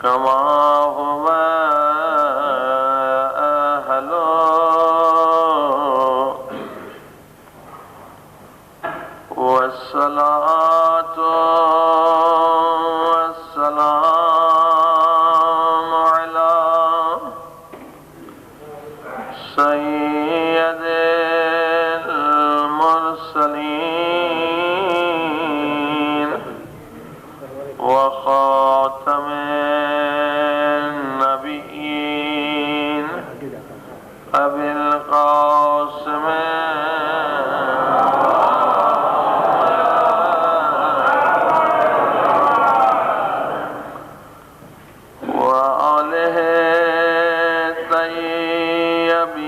كما هو أهله والصلاة والسلام على سيد المرسلين وخاتم النبيين أبي القاسم وآله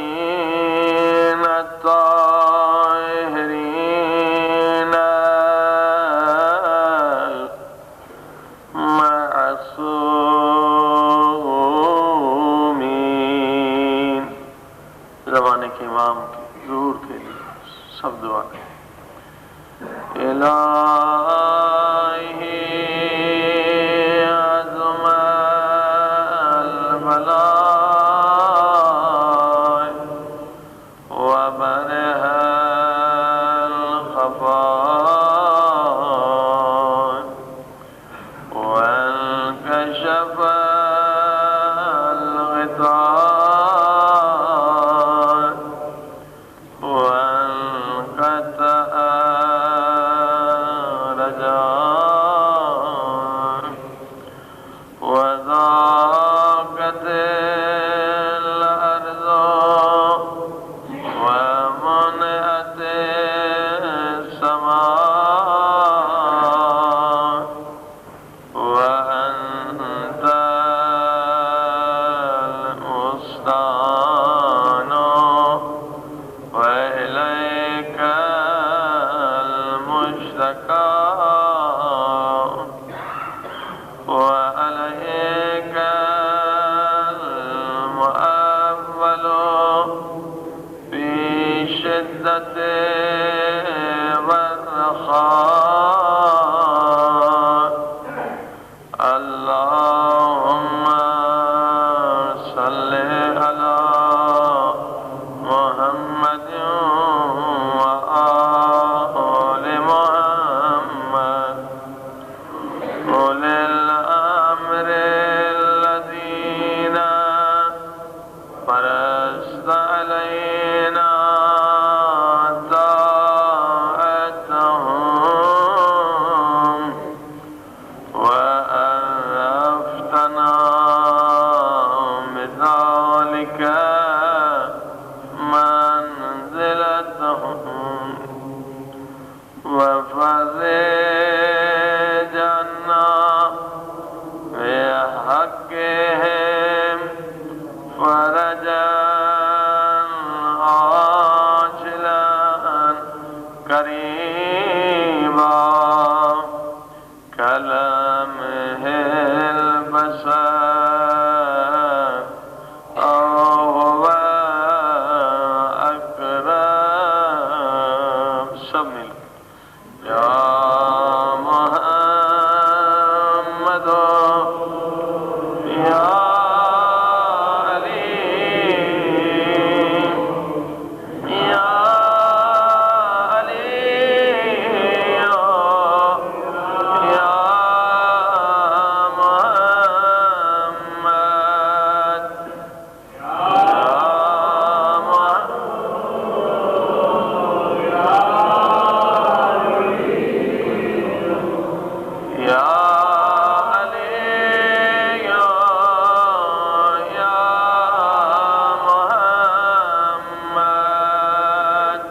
الطيبين الطاهرين المعصومين. زمانے کے امام کی ظہور کے لیے سب دعا کریں. الہی عظم البلاء وبرح الخفاء وانكشف الغطاء وانقطع رجاء وضاقت الأرض ومنعت السماء وأنت المستعان وإليك المشتكى وعليك المؤول في شدة والرخاء. اللهم صل على محمد وآل محمد أولي الأمر الذين فرضت علينا طاعتهم وعرفتنا بذلك منزلتهم وفرج عنا بحقهم فرجا عاجلا قريبا كلمه البشر أو هو أقرب. سب مل يا محمد يا علي يا علي يا محمد يا علي يا محمد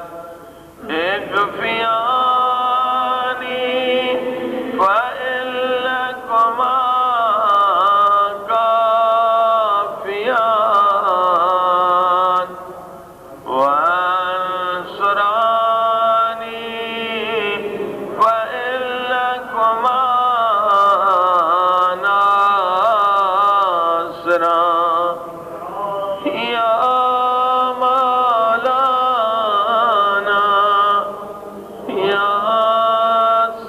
اكفياني فإنكما كافيان وانصراني فإنكما ناصرا يا مولانا يا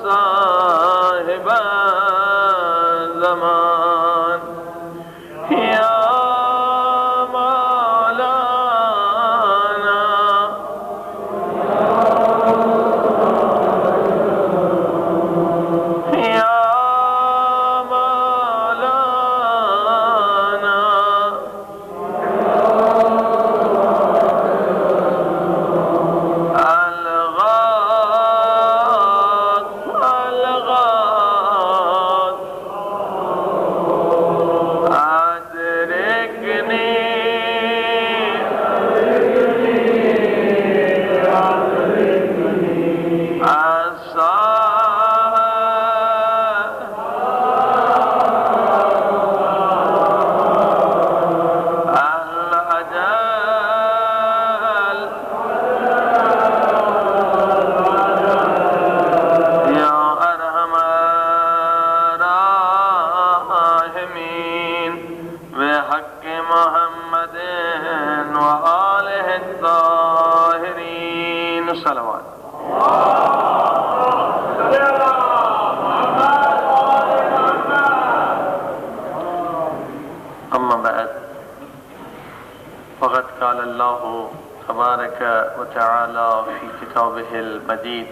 صاحب الزمان محمد وآلہ الطاہرین صلوات. اما بعد فقد قال اللہ تبارک وتعالی فی کتابہ المجید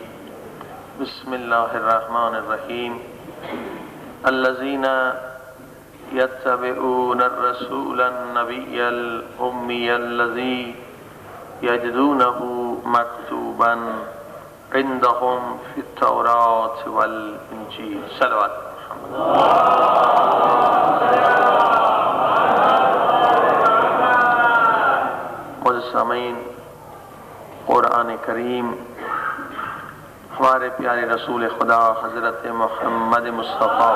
بسم اللہ الرحمن الرحیم الذین یتبعون الرسول النبی الأمی الذی یجدونہ مکتوبا عندهم فی التوراة والانجیل صلوات سامعین. قرآن کریم ہمارے پیارے رسول خدا حضرت محمد مصطفیٰ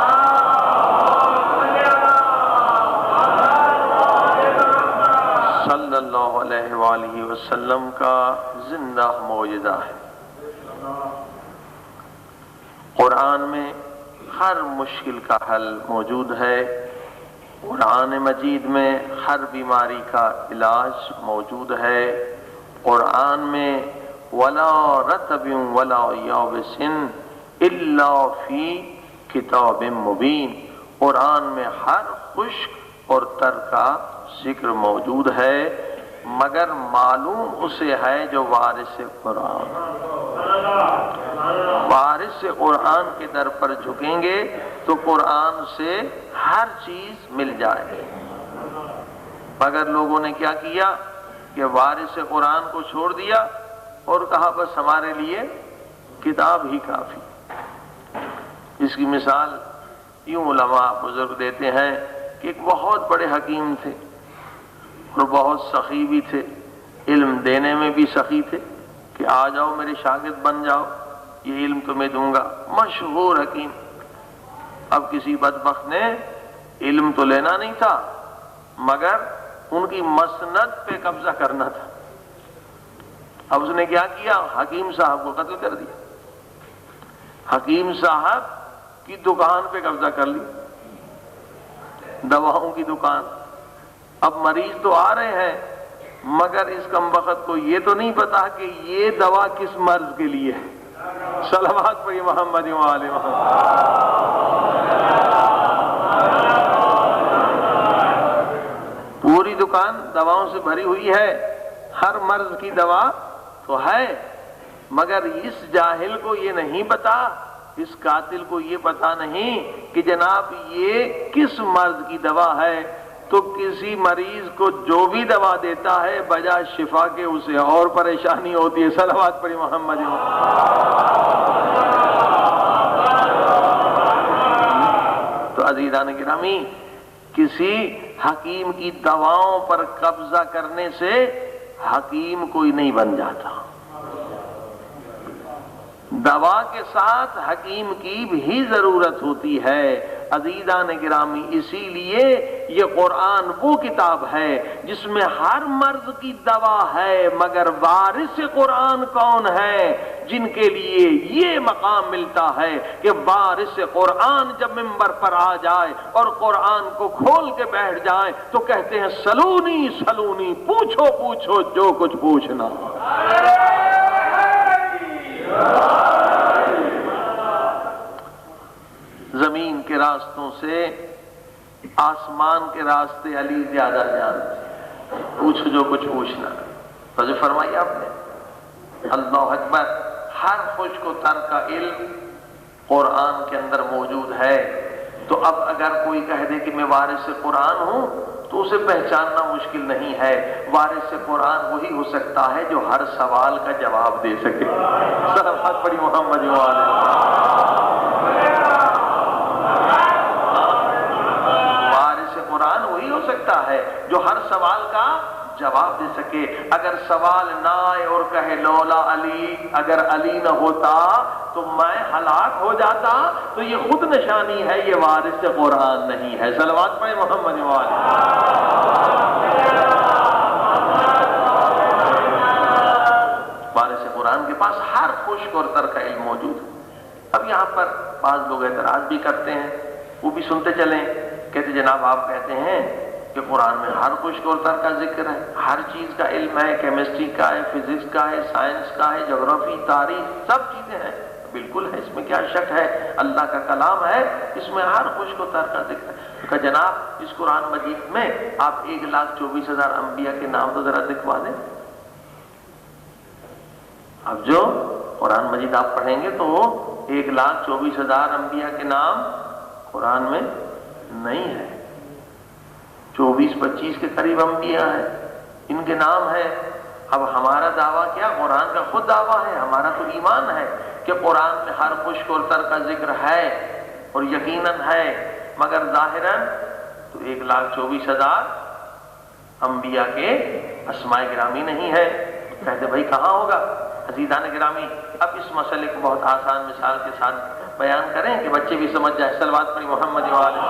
صلی اللہ علیہ وآلہ وسلم کا زندہ معجزہ ہے. قرآن میں ہر مشکل کا حل موجود ہے. قرآن مجید میں ہر بیماری کا علاج موجود ہے. قرآن میں وَلَا رَطْبٍ وَلَا يَابِسٍ إِلَّا فِي كِتَابٍ مُبِينٍ. قرآن میں ہر خشک اور تر کا ذکر موجود ہے مگر معلوم اسے ہے جو وارث قرآن. وارث قرآن کے در پر جھکیں گے تو قرآن سے ہر چیز مل جائے گی. مگر لوگوں نے کیا کیا کہ وارث قرآن کو چھوڑ دیا اور کہا بس ہمارے لیے کتاب ہی کافی. اس کی مثال یوں علماء بزرگ دیتے ہیں کہ ایک بہت بڑے حکیم تھے اور بہت سخی بھی تھے. علم دینے میں بھی سخی تھے کہ آ جاؤ میرے شاگرد بن جاؤ یہ علم تمہیں دوں گا. مشہور حکیم. اب کسی بدبخت نے علم تو لینا نہیں تھا مگر ان کی مسند پہ قبضہ کرنا تھا. اب اس نے کیا کیا؟ حکیم صاحب کو قتل کر دیا. حکیم صاحب کی دکان پہ قبضہ کر لی, دواؤں کی دکان. اب مریض تو آ رہے ہیں مگر اس کمبخت کو یہ تو نہیں پتا کہ یہ دوا کس مرض کے لیے ہے. صلوات پڑھی محمد و آل محمد. پوری دکان دواؤں سے بھری ہوئی ہے, ہر مرض کی دوا تو ہے مگر اس جاہل کو یہ نہیں پتا, اس قاتل کو یہ پتا نہیں کہ جناب یہ کس مرض کی دوا ہے. تو کسی مریض کو جو بھی دوا دیتا ہے بجائے شفا کے اسے اور پریشانی ہوتی ہے. صلوات پڑھی محمد. تو عزیزان گرامی, کسی حکیم کی دواؤں پر قبضہ کرنے سے حکیم کوئی نہیں بن جاتا. دوا کے ساتھ حکیم کی بھی ضرورت ہوتی ہے. عزیزان گرامی, اسی لیے یہ قرآن وہ کتاب ہے جس میں ہر مرض کی دوا ہے مگر وارث قرآن کون ہے جن کے لیے یہ مقام ملتا ہے کہ وارث قرآن جب منبر پر آ جائے اور قرآن کو کھول کے بیٹھ جائے تو کہتے ہیں سلونی سلونی, پوچھو پوچھو جو کچھ پوچھنا. زمین کے راستوں سے آسمان کے راستے علی زیادہ جانتے. پوچھو جو کچھ پوچھنا. توجہ فرمائی آپ نے. اللہ اکبر. ہر خشک و تر کا علم قرآن کے اندر موجود ہے. تو اب اگر کوئی کہہ دے کہ میں وارث قرآن ہوں تو اسے پہچاننا مشکل نہیں ہے. وارث قرآن وہی ہو سکتا ہے جو ہر سوال کا جواب دے سکے. صلوات پڑھی محمد و آلہ. وارث قرآن وہی ہو سکتا ہے جو ہر سوال کا جواب دے سکے. اگر سوال نہ آئے اور کہے لولا علی, اگر علی نہ ہوتا تو میں ہلاک ہو جاتا, تو یہ خود نشانی ہے یہ وارث قرآن نہیں ہے. صلوات پڑھیں محمد و آلہ. وارث قرآن کے پاس ہر خشک اور تر کا علم موجود ہے. اب یہاں پر بعض لوگ اعتراض بھی کرتے ہیں, وہ بھی سنتے چلیں. کہتے جناب آپ کہتے ہیں کہ قرآن میں ہر خشک اور تر کا ذکر ہے، ہر چیز کا علم ہے، کیمسٹری کا ہے، فزکس کا ہے، سائنس کا ہے، جغرافی، تاریخ، سب چیزیں ہیں، بالکل ہے، اس میں کیا شک ہے، اللہ کا کلام ہے، اس میں ہر خشک و تر کا ذکر ہے۔ کہ جناب اس قرآن مجید میں آپ 1,24,000 انبیاء کے نام تو ذرا دکھوا دیں۔ اب جو قرآن مجید آپ پڑھیں گے تو 1,24,000 انبیاء کے نام قرآن میں نہیں ہے، 24-25 کے قریب انبیاء ہیں، ان کے نام ہیں۔ اب ہمارا دعویٰ کیا؟ قرآن کا خود دعویٰ ہے، ہمارا تو ایمان ہے کہ قرآن میں ہر خشک اور تر کا ذکر ہے اور یقیناً ہے، مگر ظاہراً تو 1,24,000 انبیاء کے اسماء گرامی نہیں ہے۔ کہتے بھائی کہاں ہوگا؟ عزیزان گرامی، اب اس مسئلے کو بہت آسان مثال کے ساتھ بیان کریں کہ بچے بھی سمجھ جائیں۔ صلوات پڑھی محمد و آلہ۔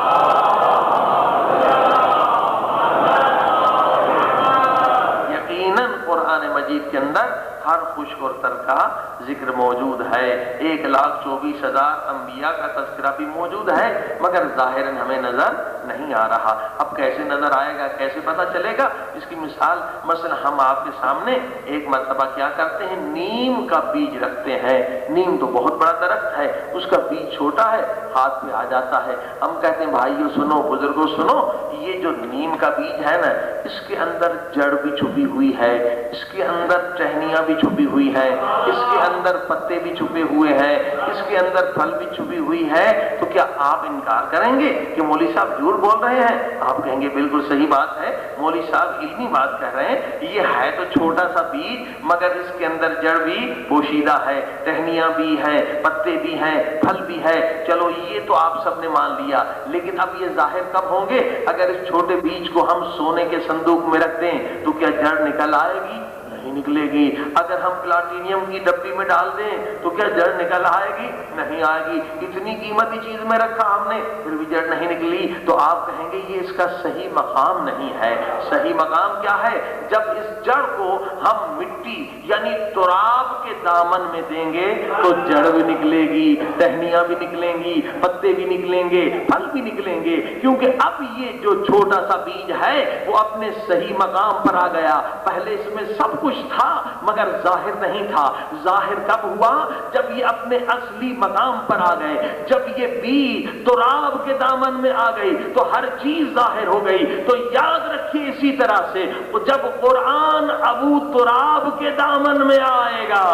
یقیناً قرآن مجید کے اندر ہر خشک اور تر کا ذکر موجود ہے، 1,24,000 انبیاء کا تذکرہ بھی موجود ہے، مگر ظاہراً ہمیں نظر نہیں آ رہا۔ اب کیسے نظر آئے گا، کیسے پتہ چلے گا؟ اس کی مثال مثلا ہم آپ کے سامنے ایک مرتبہ کیا کرتے ہیں، نیم کا بیج رکھتے ہیں۔ نیم تو بہت بڑا درخت ہے، اس کا بیج چھوٹا ہے، ہاتھ پہ آ جاتا ہے۔ ہم کہتے ہیں بھائیو سنو، بزرگوں سنو، یہ جو نیم کا بیج ہے نا، اس کے اندر جڑ بھی چھپی ہوئی ہے، اس کے اندر ٹہنیاں بھی چھپی ہوئی ہیں، اس کے اندر پتے بھی چھپے ہوئے ہیں، اس کے اندر پھل بھی چھپی ہوئی ہے۔ تو کیا آپ انکار کریں گے کہ مولوی صاحب جھوٹ بول رہے ہیں؟ آپ کہیں گے بالکل صحیح بات ہے، مولوی صاحب علمی بات کہہ رہے ہیں، یہ ہے تو چھوٹا سا بیج، مگر اس کے اندر جڑ بھی پوشیدہ ہے، ٹہنیاں بھی ہیں، پتے بھی ہیں، پھل بھی ہے۔ چلو یہ تو آپ سب نے مان لیا، لیکن اب یہ ظاہر کب ہوں گے؟ اگر اس چھوٹے بیج کو ہم سونے کے صندوق میں رکھ دیں تو کیا جڑ نکل آئے گی؟ نہیں نکلے گی۔ اگر ہم پلاٹینیم کی ڈبی میں ڈال دیں تو کیا جڑ نکل آئے گی؟ نہیں آئے گی۔ اتنی قیمتی چیز میں رکھا ہم نے، پھر بھی جڑ نہیں نکلی، تو آپ کہیں گے یہ اس کا صحیح مقام نہیں ہے۔ صحیح مقام کیا ہے؟ جب اس جڑ کو ہم مٹی یعنی تراب کے دامن میں دیں گے تو جڑ بھی نکلے گی، ٹہنیاں بھی نکلیں گی، پتے بھی نکلیں گے، پھل بھی نکلیں گے، کیونکہ اب یہ جو چھوٹا سا بیج ہے وہ اپنے صحیح مقام پر آ گیا۔ پہلے اس میں سب کچھ تھا مگر ظاہر نہیں تھا۔ ظاہر کب ہوا؟ جب یہ اپنے اصلی مقام پر آ گئے، جب یہ بیج تراب کے دامن میں آ گئی تو ہر چیز ظاہر ہو گئی۔ تو یاد رکھیے اسی طرح سے جب قرآن ابو تراب کے دامن میں آئے گا،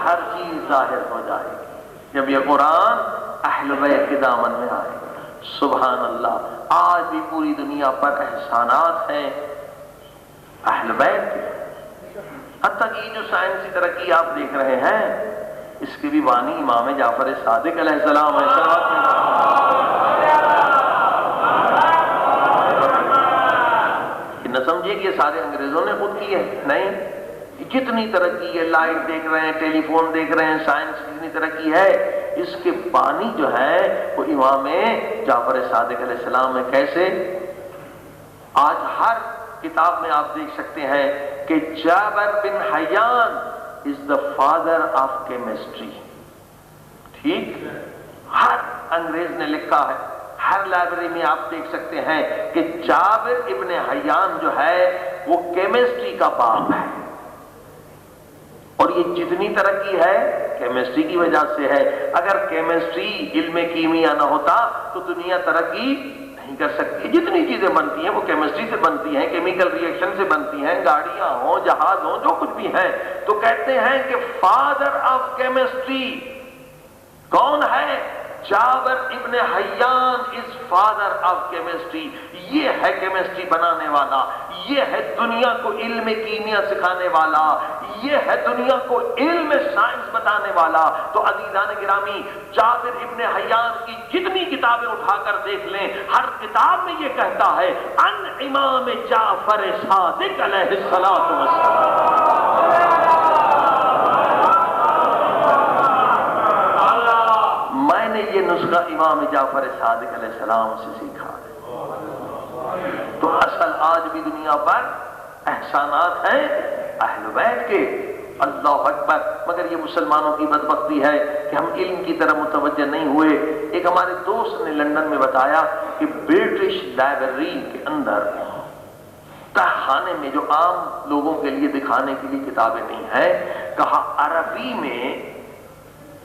ہر چیز ظاہر ہو جائے گی۔ جب یہ قرآن اہل بیت کے دامن میں آئے گا، سبحان اللہ، آج بھی پوری دنیا پر احسانات ہیں اہل بیت کے۔ حتیٰ کہ جو سائنسی ترقی آپ دیکھ رہے ہیں، اس کے بھی بانی امام جعفر صادق علیہ السلام ہے۔ نہ سمجھیے کہ یہ سارے انگریزوں نے خود کی ہے، نہیں، جتنی ترقی ہے، لائٹ دیکھ رہے ہیں، ٹیلی فون دیکھ رہے ہیں، سائنس جتنی ترقی ہے، اس کے بانی جو ہے وہ امام جعفر صادق علیہ السلام ہے۔ کیسے؟ آج ہر کتاب میں آپ دیکھ سکتے ہیں کہ جابر بن حیان is the father of chemistry۔ ٹھیک، ہر انگریز نے لکھا ہے، ہر لائبریری میں آپ دیکھ سکتے ہیں کہ جابر ابن حیان جو ہے وہ کیمسٹری کا باپ ہے، اور یہ جتنی ترقی ہے کیمسٹری کی وجہ سے ہے۔ اگر کیمسٹری علم کیمیا نہ ہوتا تو دنیا ترقی نہیں کر سکتی۔ جتنی چیزیں بنتی ہیں وہ کیمسٹری سے بنتی ہیں، کیمیکل ری ایکشن سے بنتی ہیں، گاڑیاں ہوں، جہاز ہوں، جو کچھ بھی ہیں۔ تو کہتے ہیں کہ فادر آف کیمسٹری کون ہے؟ جابر ابن حیان از فادر آف کیمسٹری۔ یہ ہے کیمسٹری بنانے والا، یہ ہے دنیا کو علم کیمیا سکھانے والا، یہ ہے دنیا کو علم سائنس بتانے والا۔ تو عزیزان گرامی، جابر ابن حیان کی جتنی کتابیں اٹھا کر دیکھ لیں، ہر کتاب میں یہ کہتا ہے ان امام جعفر صادق علیہ السلام۔ میں نے یہ نسخہ امام جعفر صادق علیہ السلام سے سیکھا ہے۔ تو اصل آج بھی دنیا پر احسانات ہیں اہل بیت کے۔ اللہ اکبر. مگر یہ مسلمانوں کی بدبختی ہے کہ ہم علم کی طرف متوجہ نہیں ہوئے. ایک ہمارے دوست نے لندن میں بتایا کہ برٹش لائبریری کے اندر خانے میں جو عام لوگوں کے لیے دکھانے کے لیے کتابیں نہیں ہیں، کہا عربی میں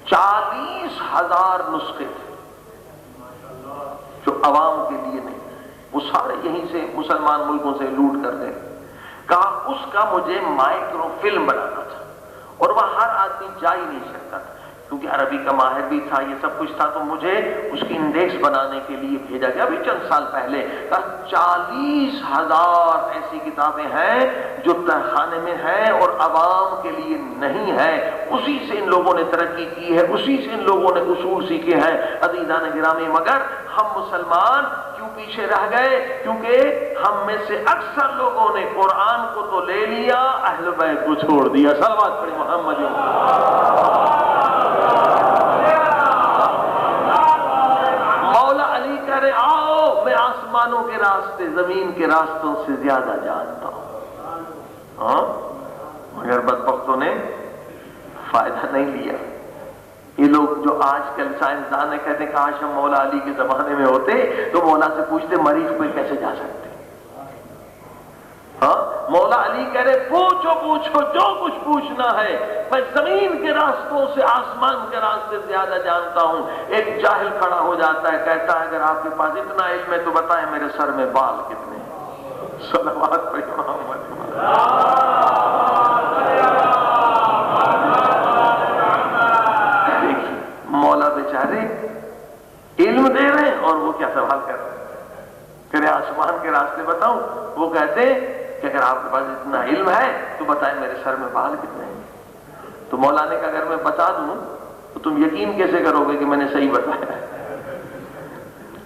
40,000 نسخے تھے جو عوام کے لیے نہیں، وہ سارے یہیں سے مسلمان ملکوں سے لوٹ کر گئے. کہا اس کا مجھے مائکرو فلم بنانا تھا اور وہ ہر آدمی جا ہی نہیں سکتا تھا کیونکہ عربی کا ماہر بھی تھا، یہ سب کچھ تھا، تو مجھے اس کی انڈیکس بنانے کے لیے بھیجا گیا ابھی چند سال پہلے. 40,000 ایسی کتابیں ہیں جو تہخانے میں ہیں اور عوام کے لیے نہیں ہے. اسی سے ان لوگوں نے ترقی کی ہے، اسی سے ان لوگوں نے اصول سیکھے ہیں. عزیزان گرامی، مگر ہم مسلمان کیوں پیچھے رہ گئے؟ کیونکہ ہم میں سے اکثر لوگوں نے قرآن کو تو لے لیا، اہل بیت کو چھوڑ دیا. صلوات پڑھیں محمد. مولا علی کہہ رہے آؤ میں آسمانوں کے راستے زمین کے راستوں سے زیادہ جانتا ہوں. ہاں مگر بدبختوں نے فائدہ نہیں لیا. یہ لوگ جو آج کل سائنسدان کہتے ہیں کاش ہم مولا علی کے زمانے میں ہوتے تو مولا سے پوچھتے مریخ پہ کیسے جا سکتے. ہاں مولا علی کہہ رہے پوچھو پوچھو جو کچھ پوچھنا ہے، میں زمین کے راستوں سے آسمان کے راستے زیادہ جانتا ہوں. ایک جاہل کھڑا ہو جاتا ہے، کہتا ہے اگر آپ کے پاس اتنا علم ہے تو بتائیں میرے سر میں بال کتنے ہیں. صلوات پڑھیں محمد. مولا بیچارے علم دے رہے ہیں اور وہ کیا سوال کر رہے ہیں کہ آسمان کے راستے بتاؤں. وہ کہتے کہ اگر آپ کے پاس اتنا علم ہے تو بتائیں میرے سر میں بال کتنے ہیں. تو مولا نے کہا اگر میں بتا دوں تو تم یقین کیسے کرو گے کہ میں نے صحیح بتایا؟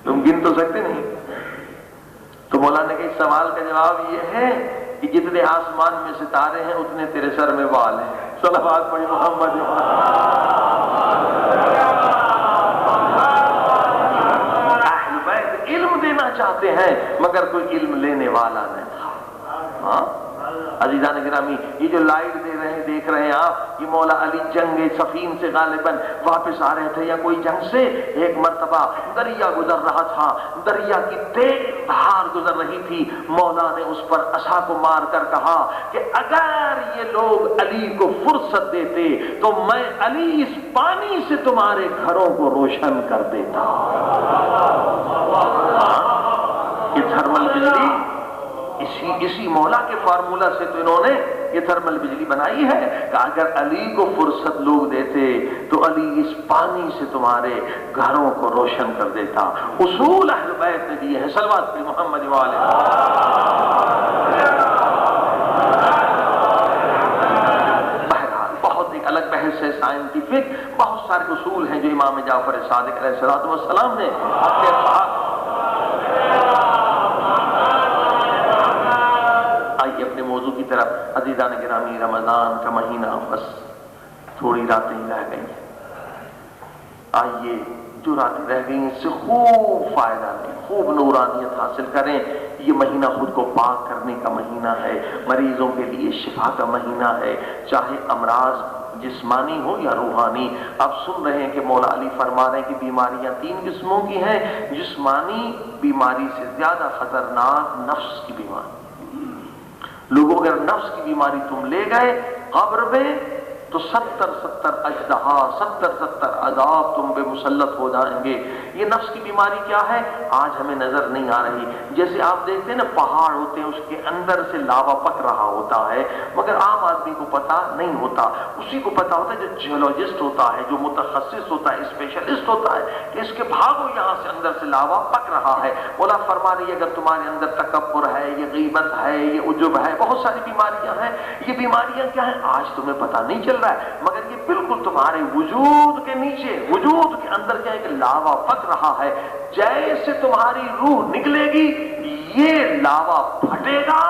تم گن تو سکتے نہیں. تو مولا نے کہا اس سوال کا جواب یہ ہے کہ جتنے آسمان میں ستارے ہیں اتنے تیرے سر میں بال ہیں. صلوات پڑھی محمد. اہل بیت علم دینا چاہتے ہیں مگر کوئی علم لینے والا نہیں. ہاں عزیزان گرامی، یہ جو لائٹ دیکھ رہے ہیں آپ، یہ مولا علی جنگ صفین سے غالباً واپس آ رہے تھے یا کوئی جنگ سے. ایک مرتبہ دریا گزر رہا تھا، دریا کی تیز دھار گزر رہی تھی. مولا نے اس پر عصا کو مار کر کہا کہ اگر یہ لوگ علی کو فرصت دیتے تو میں علی اس پانی سے تمہارے گھروں کو روشن کر دیتا. یہ تھرمل بجلی اسی مولا کے فارمولا سے تو انہوں نے یہ تھرمل بجلی بنائی ہے کہ اگر علی کو فرصت لوگ دیتے تو علی اس پانی سے تمہارے گھروں کو روشن کر دیتا. اصول اہل بیت نے دیے ہیں. صلوات پہ محمد والے. بہرحال بہت ایک الگ بحث ہے سائنٹیفک. بہت سارے اصول ہیں جو امام جعفر صادق علیہ السلام نے اپنے ساتھ. اپنے موضوع کی طرف. عزیزان گرامی، رمضان کا مہینہ بس تھوڑی راتیں رہ گئی ہیں. آئیے جو راتیں رہ گئی اس سے خوب فائدہ لیں، خوب نورانیت حاصل کریں. یہ مہینہ خود کو پاک کرنے کا مہینہ ہے، مریضوں کے لیے شفا کا مہینہ ہے، چاہے امراض جسمانی ہو یا روحانی. آپ سن رہے ہیں کہ مولا علی فرما رہے ہیں کہ بیماریاں 3 قسموں کی ہیں. جسمانی بیماری سے زیادہ خطرناک نفس کی بیماری. لوگوں اگر نفس کی بیماری تم لے گئے قبر میں تو 70 اژدہا 70 عذاب تم پہ مسلط ہو جائیں گے. یہ نفس کی بیماری کیا ہے آج ہمیں نظر نہیں آ رہی. جیسے آپ دیکھتے ہیں نا پہاڑ ہوتے ہیں، اس کے اندر سے لاوا پک رہا ہوتا ہے مگر عام آدمی کو پتا نہیں ہوتا. اسی کو پتا ہوتا ہے جو جیولوجسٹ ہوتا ہے، جو متخصص ہوتا ہے، اسپیشلسٹ ہوتا ہے کہ اس کے بھاگو یہاں سے اندر سے لاوا پک رہا ہے. مولا فرما رہی ہے اگر تمہارے اندر تکبر ہے، یہ غیبت ہے، یہ عجب ہے، بہت ساری بیماریاں ہیں. یہ بیماریاں کیا ہیں آج تمہیں پتا نہیں چل رہا ہے مگر یہ بالکل تمہارے وجود کے نیچے، وجود کے اندر کیا ہے کہ لاوا پک رہا ہے. جیسے تمہاری روح نکلے گی یہ لاوا پھٹے گا،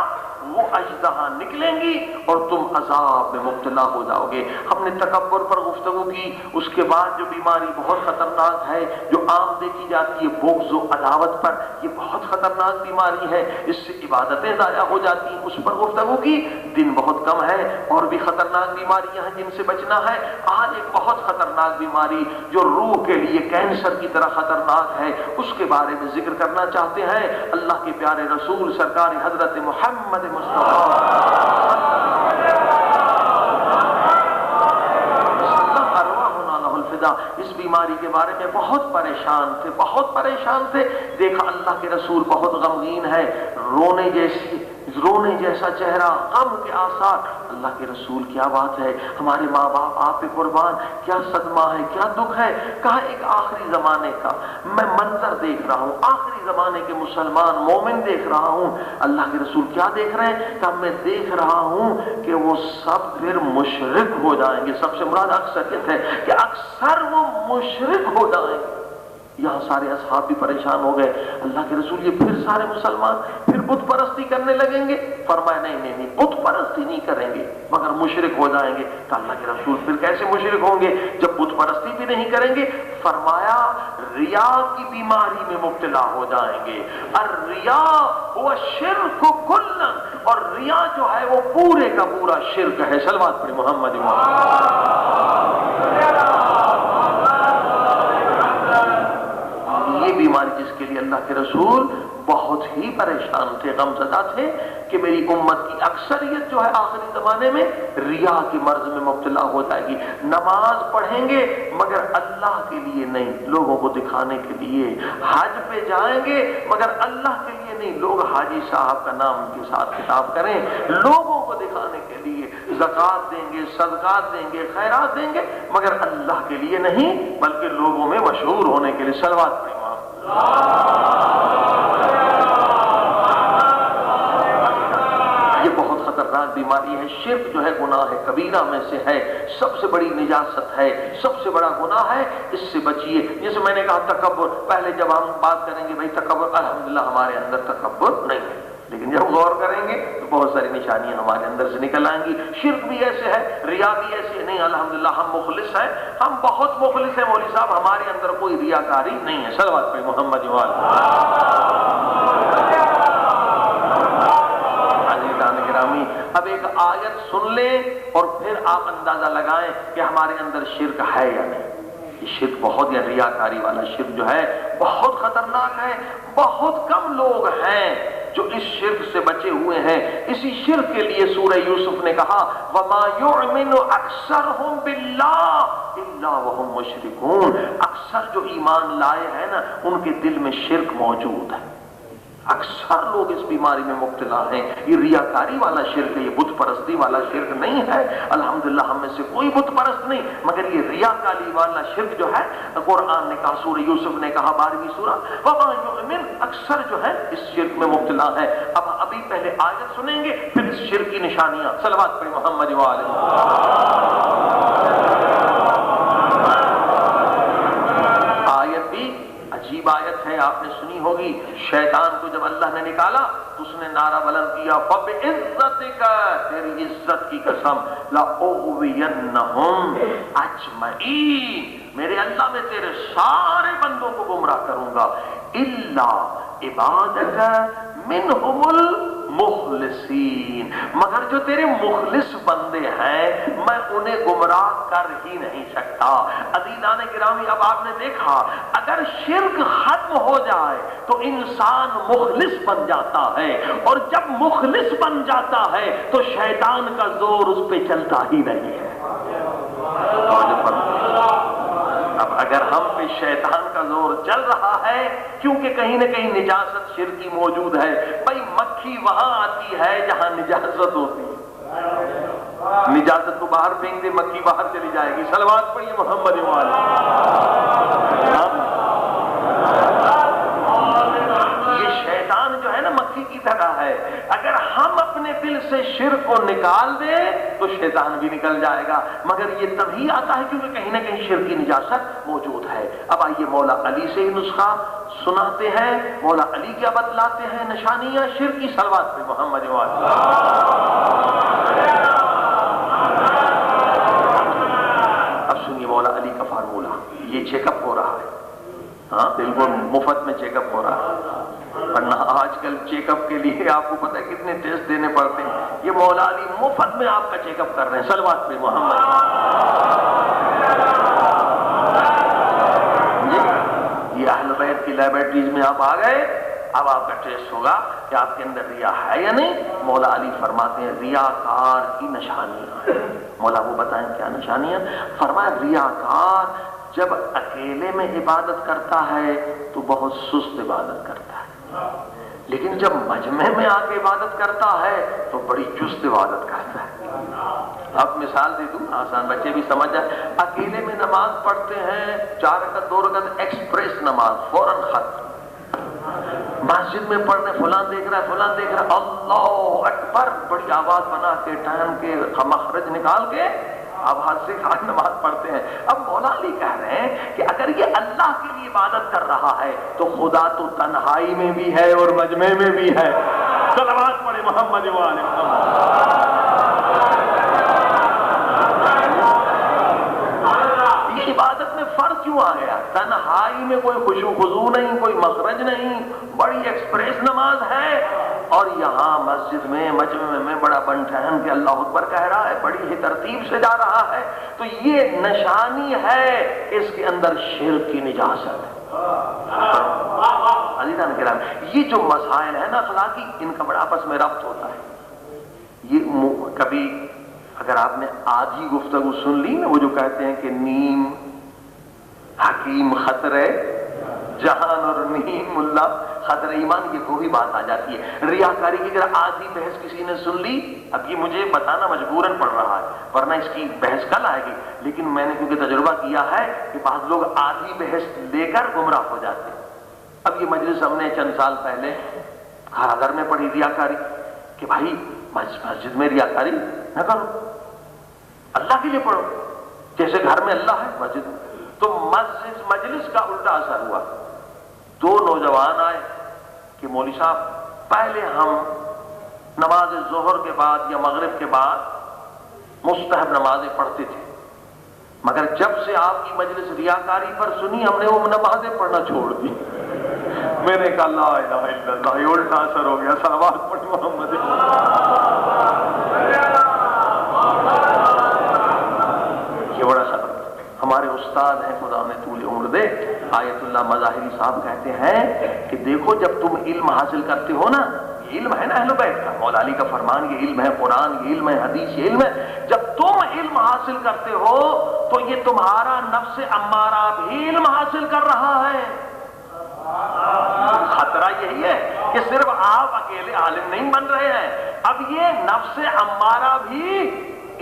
وہ وہ اژدہا نکلیں گی اور تم عذاب میں مبتلا ہو جاؤ گے۔ ہم نے تکبر پر گفتگو کی، اس کے بعد جو بیماری بہت خطرناک ہے جو عام دیکھی جاتی ہے بغض و عداوت پر، یہ بہت خطرناک بیماری ہے، اس سے عبادتیں ضائع ہو جاتی ہیں، اس پر گفتگو کی۔ دن بہت کم ہے، اور بھی خطرناک بیماریاں ہیں جن سے بچنا ہے۔ آج ایک بہت خطرناک بیماری جو روح کے لیے کینسر کی طرح خطرناک ہے، اس کے بارے میں ذکر کرنا چاہتے ہیں۔ اللہ کے پیارے رسول سرکار حضرت محمد مصطفیٰ اس بیماری کے بارے میں بہت پریشان تھے۔ دیکھا اللہ کے رسول بہت غمگین ہے، رونے جیسا چہرہ، غم کے آثار۔ اللہ کے رسول کیا بات ہے، ہمارے ماں باپ آپ پہ قربان، کیا صدمہ ہے، کیا دکھ ہے۔ کہا ایک آخری زمانے کا میں منظر دیکھ رہا ہوں، آخری زمانے کے مسلمان مومن دیکھ رہا ہوں۔ اللہ کے رسول کیا دیکھ رہے ہیں؟ کہ میں دیکھ رہا ہوں کہ وہ سب پھر مشرک ہو جائیں گے۔ سب سے مراد اکثریت ہے کہ اکثر وہ مشرک ہو جائیں گے۔ یہاں سارے اصحاب بھی پریشان ہو گئے۔ اللہ کے رسول یہ پھر سارے مسلمان پھر بت پرستی کرنے لگیں گے؟ فرمایا نہیں، بت پرستی نہیں کریں گے مگر مشرک ہو جائیں گے۔ کہ اللہ کے رسول پھر کیسے مشرک ہوں گے جب بت پرستی بھی نہیں کریں گے؟ فرمایا ریا کی بیماری میں مبتلا ہو جائیں گے۔ الریا هو الشرک کلا، اور ریا جو ہے وہ پورے کا پورا شرک ہے۔ صلوات پڑھیں محمد یہ بیماری جس کے لیے اللہ کے رسول بہت ہی پریشان تھے، غمزدہ تھے کہ میری امت کی اکثریت جو ہے آخری زمانے میں ریا کی مرض میں مبتلا ہو جائے گی۔ نماز پڑھیں گے مگر اللہ کے لیے نہیں، لوگوں کو دکھانے کے لیے۔ حج پہ جائیں گے مگر اللہ کے لیے نہیں، لوگ حاجی صاحب کا نام ان کے ساتھ خطاب کریں، لوگوں کو دکھانے کے لیے۔ زکوٰۃ دیں گے، صدقات دیں گے، خیرات دیں گے مگر اللہ کے لیے نہیں بلکہ لوگوں میں مشہور ہونے کے لیے۔ صلوات پڑھیں یہ بہت خطرناک بیماری ہے۔ شرک جو ہے گناہ کبیرہ میں سے ہے، سب سے بڑی نجاست ہے، سب سے بڑا گناہ ہے، اس سے بچیے۔ جیسے میں نے کہا تکبر، پہلے جب ہم بات کریں گے بھائی تکبر، الحمدللہ ہمارے اندر تکبر نہیں ہے، لیکن جب غور کریں گے تو بہت ساری نشانیاں ہمارے اندر سے نکل آئیں گی۔ شرک بھی ایسے ہے، ریا بھی ایسے ہے، نہیں الحمدللہ ہم مخلص ہیں، ہم بہت مخلص ہیں مولوی صاحب، ہمارے اندر کوئی ریاکاری نہیں ہے۔ صلوات پہ محمد عزیزان گرامی، اب ایک آیت سن لیں اور پھر آپ اندازہ لگائیں کہ ہمارے اندر شرک ہے یا نہیں۔ یہ شرک بہت، یا ریاکاری والا شرک جو ہے بہت خطرناک ہے۔ بہت کم لوگ ہیں جو اس شرک سے بچے ہوئے ہیں۔ اسی شرک کے لیے سورہ یوسف نے کہا وَمَا يُؤْمِنُ أَكْثَرُهُمْ بِاللَّهِ إِلَّا وَهُمْ مُشْرِكُونَ۔ اکثر جو ایمان لائے ہیں نا ان کے دل میں شرک موجود ہے۔ اکثر لوگ اس بیماری میں مبتلا ہیں۔ یہ ریاکاری والا شرک ہے، یہ بت پرستی والا شرک نہیں ہے۔ الحمدللہ ہم میں سے کوئی بت پرست نہیں، مگر یہ ریاکاری والا شرک جو ہے قرآن نے کہا، سورہ یوسف نے کہا 12ویں سورہ وَمَا يُؤْمِنُ، اکثر جو ہے اس شرک میں مبتلا ہے۔ اب ابھی پہلے آیت سنیں گے پھر اس شرک کی نشانیاں۔ صلوات پڑھیں محمد وآلہ۔ آیت بھی عجیب آیت ہے، آپ نے سنی ہوگی۔ شیطان کو جب اللہ نے نکالا تو اس نے نعرہ بلند کیا فَبِعِزَّتِكَ، تیری عزت کی قسم، لَأُغْوِيَنَّهُمْ أَجْمَعِينَ، میرے اللہ میں تیرے سارے بندوں کو گمراہ کروں گا، إِلَّا عِبَادَكَ مِنْهُمُ الْمُخْلِصِينَ، مگر جو تیرے مخلص بندے ہیں میں انہیں گمراہ کر ہی نہیں سکتا۔ عزیزان گرامی، اب آپ نے دیکھا اگر شرک ختم ہو جائے تو انسان مخلص بن جاتا ہے، اور جب مخلص بن جاتا ہے تو شیطان کا زور اس پہ چلتا ہی نہیں ہے۔ اب اگر ہم پہ شیطان کا زور چل رہا ہے کیونکہ کہیں نہ کہیں نجاست شرکی موجود ہے، بھائی مکھی وہاں آتی ہے جہاں نجاست ہوتی ہے، نجاست کو باہر پھینک دے مکھی باہر چلی جائے گی۔ صلوات پڑھیے محمد وآلہ۔ یہ شیطان جو ہے نا مکھی کی طرح ہے، اگر ہم اپنے اپنے دل سے شرک کو نکال دے تو شیطان بھی نکل جائے گا، مگر یہ تبھی آتا ہے کیونکہ کہیں نہ کہیں شرک کی نجاست موجود ہے۔ اب آئیے مولا علی سے ہی نسخہ سناتے ہیں، مولا علی کیا بتلاتے ہیں نشانیاں شرک کی۔ صلوات پہ محمد وآلہ۔ اب سنیے مولا علی کا فارمولہ، یہ چیک اپ ہو رہا ہے، ہاں بالکل مفت میں چیک اپ ہو رہا ہے، ورنہ آج کل چیک اپ کے لیے آپ کو پتہ ہے کتنے ٹیسٹ دینے پڑتے ہیں، یہ مولا علی مفت میں آپ کا چیک اپ کر رہے ہیں۔ صلوات پہ محمد۔ یہ اہل بیت کی لیبارٹریز میں آپ آ گئے، اب آپ کا ٹیسٹ ہوگا کہ آپ کے اندر ریا ہے یا نہیں۔ مولا علی فرماتے ہیں ریاکار کی نشانیاں، مولا وہ بتائیں کیا نشانیاں؟ فرمایا ریاکار جب اکیلے میں عبادت کرتا ہے تو بہت سست عبادت کرتا ہے، لیکن جب مجمع میں آ کے عبادت کرتا ہے تو بڑی چست عبادت کرتا ہے۔ اب مثال دے دوں آسان، بچے بھی سمجھ جائیں۔ اکیلے میں نماز پڑھتے ہیں 4 رکعت 2 رکعت ایکسپریس نماز، فوراً ختم۔ مسجد میں پڑھنے فلاں دیکھ رہا ہے فلاں دیکھ رہا ہے، اللہ اکبر بڑی آواز بنا کے ٹائم کے مخرج نکال کے آواز سے نماز پڑھتے ہیں۔ اب مولا علی کہہ رہے ہیں کہ اگر یہ اللہ کے لیے عبادت کر رہا ہے تو خدا تو تنہائی میں بھی ہے اور مجمع میں بھی ہے۔ صلوات پڑھے محمد وآلہ محمد۔ یہ عبادت میں فرق کیوں آ گیا؟ تنہائی میں کوئی خشوع خضوع نہیں، کوئی مخرج نہیں، بڑی ایکسپریس نماز ہے، اور یہاں مسجد میں مجمع میں بڑا بن ٹھہن کے اللہ اکبر کہہ رہا ہے، بڑی ہی ترتیب سے جا رہا ہے۔ تو یہ نشانی ہے اس کے اندر شرک کی نجاست ہے۔ عزیزان کرام، یہ جو مسائل ہیں نا اخلاقی، ان کا بڑا آپس میں ربط ہوتا ہے۔ یہ کبھی اگر آپ نے آدھی گفتگو سن لی نا، وہ جو کہتے ہیں کہ نیم حکیم خطرے جہان اور نیم اللہ خطر ایمان، یہ وہی بات آ جاتی ہے۔ ریاکاری کی اگر آدھی بحث کسی نے سن لی، اب یہ مجھے بتانا مجبوراً پڑ رہا ہے ورنہ اس کی بحث کل آئے گی، لیکن میں نے کیونکہ تجربہ کیا ہے کہ بعض لوگ آدھی بحث لے کر گمراہ ہو جاتے ہیں۔ اب یہ مجلس ہم نے چند سال پہلے گھر میں پڑھی ریاکاری کہ بھائی مسجد میں ریاکاری نہ کرو، اللہ کے لیے پڑھو، جیسے گھر میں اللہ ہے مسجد میں۔ تو مجلس کا الٹا اثر ہوا، 2 نوجوان آئے کہ مولوی صاحب پہلے ہم نماز ظہر کے بعد یا مغرب کے بعد مستحب نمازیں پڑھتے تھے، مگر جب سے آپ کی مجلس ریاکاری پر سنی ہم نے وہ نمازیں پڑھنا چھوڑ دی۔ میں نے کہا لا الہ الا اللہ، یہ الٹا اثر ہو گیا۔ صلوات پڑھ محمد۔ یہ بڑا خطر۔ ہمارے استاد ہیں خدا میں طول عمر دے، آیت اللہ مظاہری صاحب کہتے ہیں کہ دیکھو جب تم علم حاصل کرتے ہو نا، یہ علم ہے نا اہل بیت کا، مولا علی کا فرمان یہ علم ہے، قرآن یہ علم ہے، حدیث یہ علم ہے، جب تم علم حاصل کرتے ہو تو یہ تمہارا نفس امارہ بھی علم حاصل کر رہا ہے۔ خطرہ یہی ہے کہ صرف آپ اکیلے عالم نہیں بن رہے ہیں، اب یہ نفس امارہ بھی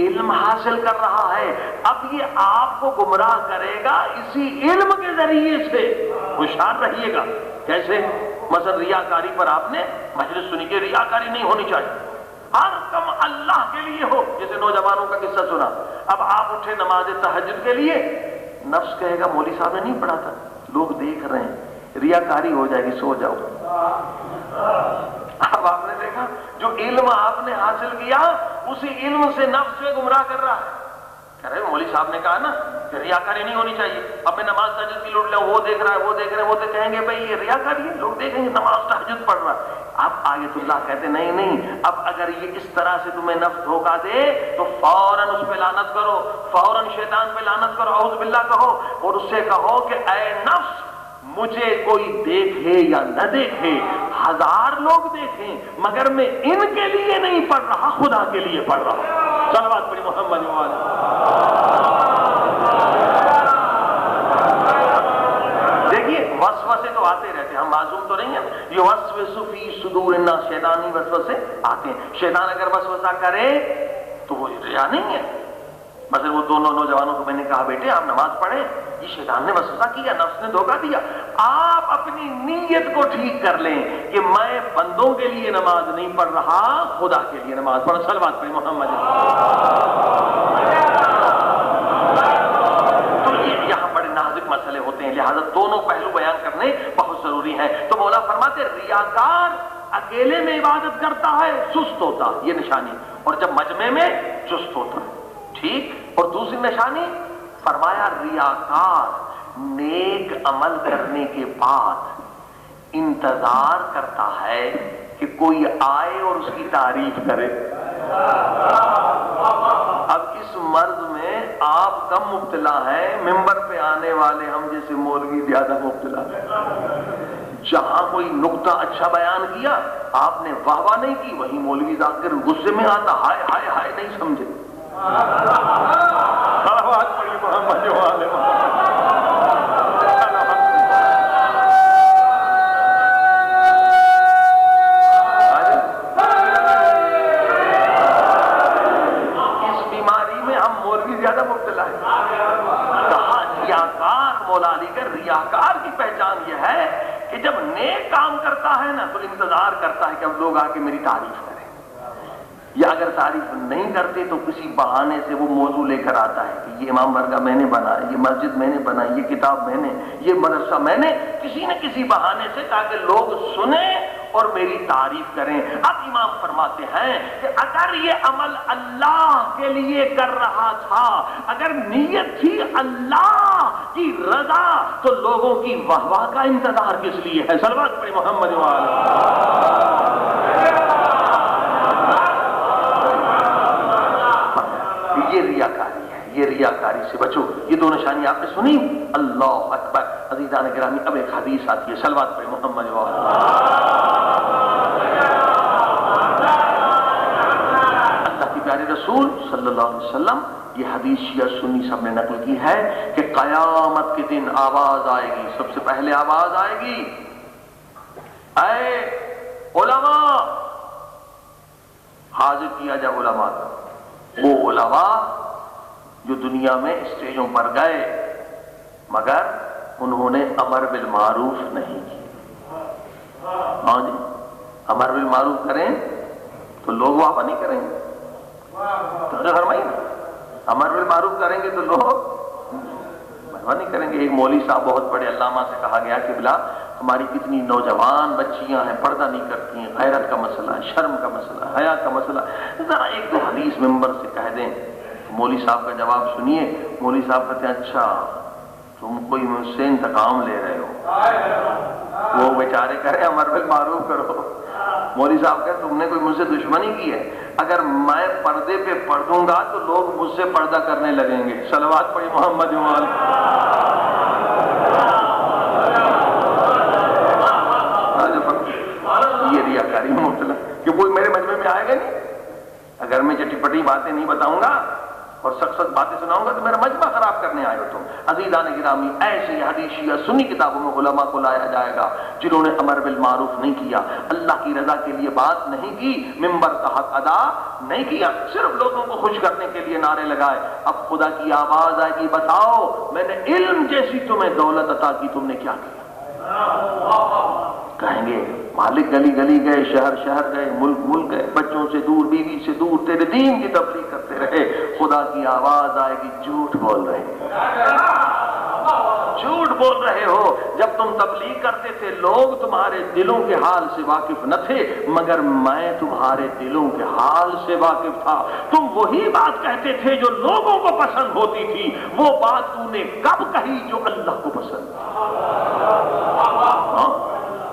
علم حاصل کر رہا ہے، اب یہ آپ کو گمراہ کرے گا اسی علم کے ذریعے سے۔ ہوشیار رہیے گا۔ کیسے؟ مثلا ریاکاری پر آپ نے مجلس سنی کہ ریاکاری نہیں ہونی چاہیے، ہر کم اللہ کے لیے ہو، جیسے نوجوانوں کا قصہ سنا۔ اب آپ اٹھے نماز تہجد کے لیے، نفس کہے گا مولوی صاحب نے نہیں پڑھا تھا، لوگ دیکھ رہے ہیں، ریاکاری ہو جائے گی، سو جاؤ۔ اب آپ نے دیکھا جو علم آپ نے حاصل کیا اسی علم سے نفس میں گمراہ کر رہا ہے۔ کہہ رہے مولوی صاحب نے کہا نا کہ ریاکاری نہیں ہونی چاہیے، اب میں نماز تہجد کی لوٹ لوں، وہ دیکھ رہا ہے وہ دیکھ رہے ہیں، وہ تو کہیں گے بھائی یہ ریاکاری ہے، لوگ دیکھیں گے نماز تہجد پڑھ رہا ہے۔ اب آیت اللہ کہتے نہیں نہیں، اب اگر یہ اس طرح سے تمہیں نفس دھوکہ دے تو فوراً اس پہ لعنت کرو، فوراً شیطان پہ لعنت کرو، اعوذ باللہ کہو، اور اس سے کہو کہ اے نفس مجھے کوئی دیکھے یا نہ دیکھے، 1000 لوگ دیکھیں، مگر میں ان کے لیے نہیں پڑھ رہا، خدا کے لیے پڑھ رہا ہوں۔ صلوات پڑھی محمد وآلہ۔ دیکھیے وسوسے تو آتے رہتے ہیں، ہم معصوم تو نہیں ہیں، یہ وسوس فی صدور الناس، شیطانی وسوسے آتے ہیں۔ شیطان اگر وسوسہ کرے تو وہ ریا نہیں ہے، مثلا وہ دونوں نوجوانوں کو میں نے کہا بیٹے آپ نماز پڑھیں، یہ شیطان نے وسوسہ کیا، نفس نے دھوکہ دیا، آپ اپنی نیت کو ٹھیک کر لیں کہ میں بندوں کے لیے نماز نہیں پڑھ رہا، خدا کے لیے نماز پڑھ. صلوات پڑھیں محمد. تو یہ یہاں بڑے نازک مسئلے ہوتے ہیں، لہذا دونوں پہلو بیان کرنے بہت ضروری ہیں. تو مولا فرماتے ریاکار اکیلے میں عبادت کرتا ہے سست ہوتا، یہ نشانی، اور جب مجمع میں چست ہوتا. ٹھیک. اور دوسری نشانی فرمایا ریاکار نیک عمل کرنے کے بعد انتظار کرتا ہے کہ کوئی آئے اور اس کی تعریف کرے. اب اس مرض میں آپ کم مبتلا ہیں، ممبر پہ آنے والے ہم جیسے مولوی زیادہ مبتلا ہیں. جہاں کوئی نقطہ اچھا بیان کیا آپ نے واہ واہ نہیں کی، وہی مولوی ذاکر غصے میں آتا، ہائے ہائے ہائے نہیں سمجھے. محمد اس بیماری میں ہم مولوی زیادہ مبتلا ہیں. کہا ریاکار، مولا علی کا ریاکار کی پہچان یہ ہے کہ جب نیک کام کرتا ہے نا تو انتظار کرتا ہے کہ اب لوگ آ کے میری تعریف کریں، یا اگر تعریف نہیں کرتے تو کسی بہانے سے وہ موضوع لے کر آتا ہے کہ یہ امام برگاہ میں نے بنایا، یہ مسجد میں نے بنائی، یہ کتاب میں نے، یہ مدرسہ میں نے، کسی نہ کسی بہانے سے، تاکہ لوگ سنیں اور میری تعریف کریں. اب امام فرماتے ہیں کہ اگر یہ عمل اللہ کے لیے کر رہا تھا، اگر نیت تھی اللہ کی رضا، تو لوگوں کی واہ واہ کا انتظار کس لیے ہے؟ صلوات پڑھیں محمد وآلہ. یہ ریاکاری ہے، یہ ریاکاری سے بچو. یہ دو نشانی آپ نے سنی. اللہ اکبر. عزیزان گرامی اب ایک حدیث آتی ہے، صلوات پڑھیں محمد وآلہ. اللہ کے پیارے رسول صلی اللہ علیہ وسلم، یہ حدیث شیعہ سنی سب نے نقل کی ہے کہ قیامت کے دن آواز آئے گی، سب سے پہلے آواز آئے گی، اے علماء، حاضر کیا جائے علماء کا. وہ علماء جو دنیا میں اسٹیجوں پر گئے مگر انہوں نے امر بالمعروف نہیں کی. ہاں جی، امر بالمعروف کریں تو لوگ واپس نہیں کریں گے. تو فرمائیے نا، امر بالمعروف کریں گے تو لوگ واپس نہیں کریں گے. ایک مولوی صاحب بہت بڑے علامہ سے کہا گیا کہ بلا ہماری کتنی نوجوان بچیاں ہیں پردہ نہیں کرتی ہیں، غیرت کا مسئلہ ہے، شرم کا مسئلہ ہے، حیا کا مسئلہ ہے، ذرا ایک دو حدیث ممبر سے کہہ دیں. مولوی صاحب کا جواب سنیے. مولوی صاحب کہتے ہیں اچھا تم کوئی مجھ سے انتقام لے رہے ہو. وہ بیچارے کرے امر بالمعروف کرو. مولوی صاحب کہتے تم نے کوئی مجھ سے دشمنی کی ہے، اگر میں پردے پہ پڑھ دوں گا تو لوگ مجھ سے پردہ کرنے لگیں گے. صلوات پڑھی محمد یہ ریاکاری میں مبتلا کہ کوئی میرے مجمع میں آئے گا نہیں. اگر میں چٹی پٹی باتیں نہیں بتاؤں گا اور سخت سخت باتیں سناؤں گا تو میرا مجمع خراب کرنے آئے ہو تم. عزیزان گرامی ایسے حدیث شیعہ سنی کتابوں میں علماء کو لایا جائے گا جنہوں نے امر بالمعروف نہیں کیا، اللہ کی رضا کے لیے بات نہیں کی، ممبر کا حق ادا نہیں کیا، صرف لوگوں کو خوش کرنے کے لیے نعرے لگائے. اب خدا کی آواز آئے گی، بتاؤ میں نے علم جیسی تمہیں دولت عطا کی، تم نے کیا کیا؟ کہیں گے مالک گلی گلی گئے، شہر شہر گئے، ملک ملک گئے، بچوں سے دور، بیوی سے دور، تیرے دین کی تبلیغ کرتے رہے. خدا کی آواز آئے گی جھوٹ بول رہے جھوٹ بول رہے ہو. جب تم تبلیغ کرتے تھے لوگ تمہارے دلوں کے حال سے واقف نہ تھے، مگر میں تمہارے دلوں کے حال سے واقف تھا. تم وہی بات کہتے تھے جو لوگوں کو پسند ہوتی تھی، وہ بات تو نے کب کہی جو اللہ کو پسند تھی؟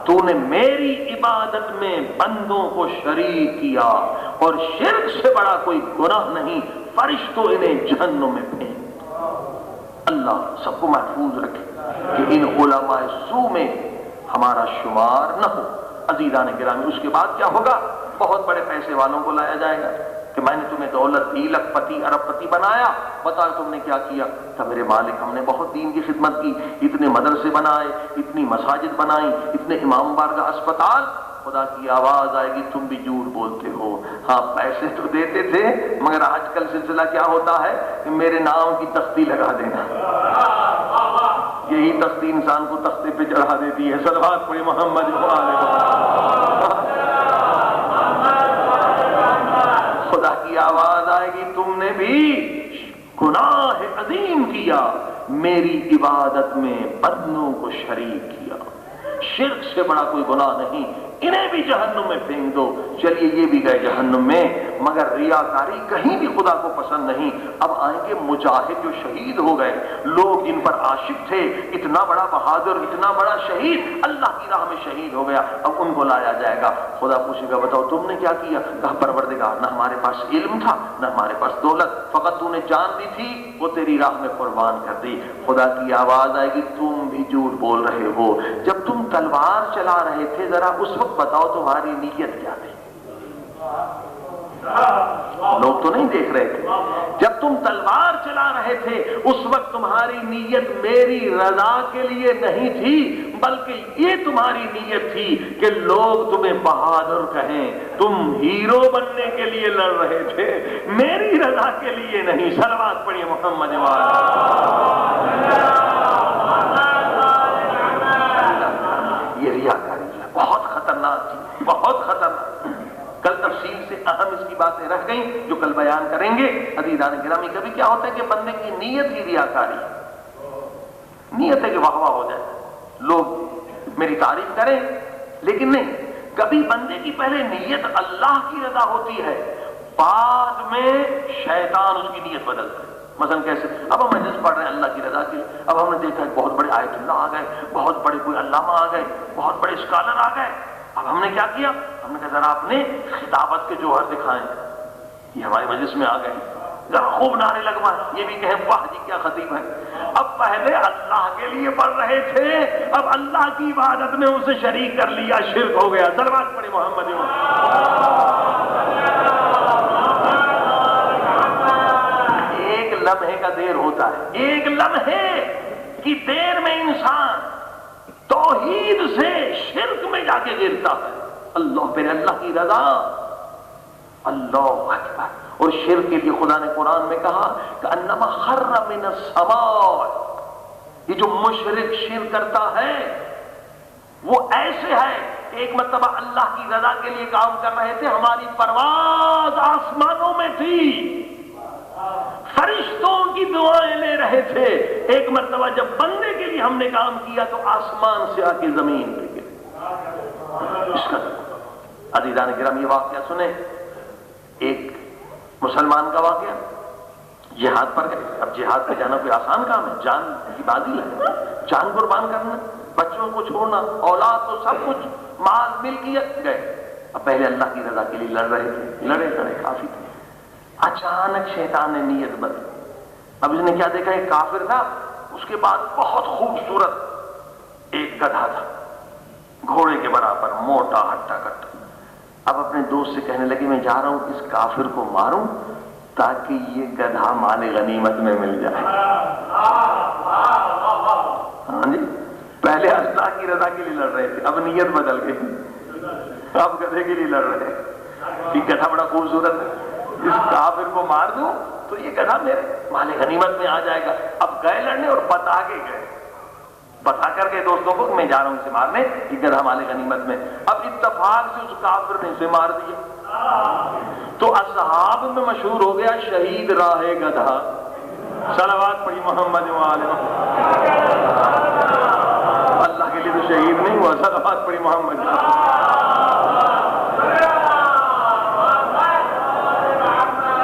تو نے میری عبادت میں بندوں کو شریک کیا، اور شرک سے بڑا کوئی گناہ نہیں، فرشتوں انہیں جہنم میں پھینک. اللہ سب کو محفوظ رکھے کہ ان علماء سو میں ہمارا شمار نہ ہو. عزیزان گرامی اس کے بعد کیا ہوگا؟ بہت بڑے پیسے والوں کو لایا جائے گا کہ میں نے تمہیں دولت دی، لکھ پتی ارب پتی بنایا، بتاؤ تم نے کیا کیا؟ کہ میرے مالک ہم نے بہت دین کی خدمت کی، اتنے مدرسے بنائے، اتنی مساجد بنائی، اتنے امام بارگاہ اسپتال. خدا کی آواز آئے گی تم بھی جھوٹ بولتے ہو، ہاں پیسے تو دیتے تھے مگر آج کل سلسلہ کیا ہوتا ہے کہ میرے نام کی تختی لگا دینا، یہی تختی انسان کو تختے پہ چڑھا دیتی ہے۔ صلوات پڑھیں محمد خدا کی آواز آئے گی تم نے بھی گناہ عظیم کیا، میری عبادت میں بدنوں کو شریک کیا، شرک سے بڑا کوئی گناہ نہیں، انہیں بھی جہنم میں پھینک دو۔ چلیے یہ بھی گئے جہنم میں، مگر ریاکاری کہیں بھی خدا کو پسند نہیں۔ اب آئیں گے مجاہد جو شہید ہو گئے، لوگ جن پر عاشق تھے، اتنا بڑا بہادر، اتنا بڑا شہید اللہ کی راہ میں شہید ہو گیا، اب ان کو لایا جائے گا۔ خدا پوچھے گا بتاؤ تم نے کیا کیا؟ کہا پروردگار نہ ہمارے پاس علم تھا نہ ہمارے پاس دولت، فقط تو نے جان دی تھی وہ تیری راہ میں قربان کر دی۔ خدا کی آواز آئے گی تم بھی جھوٹ بول رہے ہو، جب تم تلوار چلا رہے تھے ذرا اس وقت بتاؤ تمہاری نیت کیا تھی؟ لوگ تو نہیں دیکھ رہے تھے، جب تم تلوار چلا رہے تھے اس وقت تمہاری نیت میری رضا کے لیے نہیں تھی، بلکہ یہ تمہاری نیت تھی کہ لوگ تمہیں بہادر کہیں، تم ہیرو بننے کے لیے لڑ رہے تھے، میری رضا کے لیے نہیں۔ صلوات پڑھیے محمد یہ ریاکاری بہت خطرناک تھی، بہت خطرناک۔ کل تفصیل سے اہم اس کی باتیں رہ گئیں جو کل بیان کریں گے۔ عزیزان گرامی کبھی کیا ہوتا ہے کہ بندے کی نیت ہی ریاکاری، نیت ہے کہ واہ واہ ہو جائے، لوگ میری تعریف کریں، لیکن نہیں، کبھی بندے کی پہلے نیت اللہ کی رضا ہوتی ہے، بعد میں شیطان اس کی نیت بدلتا ہے۔ مثلا کیسے؟ اب ہم مجلس پڑھ رہے ہیں اللہ کی رضا کے لیے، اب ہم نے دیکھا بہت بڑے آیت اللہ آ گئے، بہت بڑے کوئی علامہ آ گئے، بہت بڑے اسکالر آ گئے، اب ہم نے کیا کیا؟ ہم نے کہا ذرا آپ نے خطابت کے جوہر دکھائیں، یہ ہماری مجلس میں آ گئے، ذرا خوب نعرے لگوائیں، یہ بھی کہیں واہ جی کیا خطیب ہے۔ اب پہلے اللہ کے لیے پڑھ رہے تھے، اب اللہ کی عبادت میں اسے شریک کر لیا، شرک ہو گیا۔ صلوات پڑھیں محمد۔ ایک لمحے کا دیر ہوتا ہے، ایک لمحے کی دیر میں انسان توحید سے شرک میں جا کے گرتا ہے۔ اللہ پھر اللہ کی رضا، اللہ اکبر۔ اور شرک کے لیے خدا نے قرآن میں کہا کہ انما خر من السماء، یہ جو مشرک شرک کرتا ہے وہ ایسے ہے، ایک مرتبہ اللہ کی رضا کے لیے کام کر رہے تھے، ہماری پرواز آسمانوں میں تھی، فرشتوں کی دعائیں لے رہے تھے، ایک مرتبہ جب بندے کے لیے ہم نے کام کیا تو آسمان سے آ کے زمین پہ گرے۔ اس کا عزیزان کرام یہ واقعہ سنیں، ایک مسلمان کا واقعہ، جہاد پر گئے۔ اب جہاد پہ جانا کوئی آسان کام ہے، جان کی بازی ہے، جان قربان کرنا، بچوں کو چھوڑنا، اولاد تو سب کچھ، مال ملکیت، گئے۔ اب پہلے اللہ کی رضا کے لیے لڑ رہے تھے، لڑے کافی تھے، اچانک شیطان نے نیت بدلی۔ اب اس نے کیا دیکھا، ایک کافر تھا، اس کے بعد بہت خوبصورت ایک گدھا تھا، گھوڑے کے برابر، موٹا ہٹا کٹا۔ اب اپنے دوست سے کہنے لگے میں جا رہا ہوں اس کافر کو ماروں تاکہ یہ گدھا مال غنیمت میں مل جائے۔ ہاں جی، پہلے اللہ کی رضا کے لیے لڑ رہے تھے، اب نیت بدل گئی، اب گدھے کے لیے لڑ رہے ہیں کہ گدھا بڑا خوبصورت ہے، اس کافر کو مار دوں تو یہ گدھا میرے مال غنیمت میں آ جائے گا۔ اب گئے لڑنے اور بتا کے گئے، بتا کر کے دوستوں کو میں جا رہا ہوں اسے مارنے، یہ گدھا مال غنیمت میں۔ اب اتفاق سے اس کافر نے اسے مار دیا تو اصحاب میں مشہور ہو گیا شہید راہ گدھا۔ صلوات پڑھی محمد وآلہ۔ اللہ کے لیے تو شہید نہیں ہوا، صلوات پڑھی محمد۔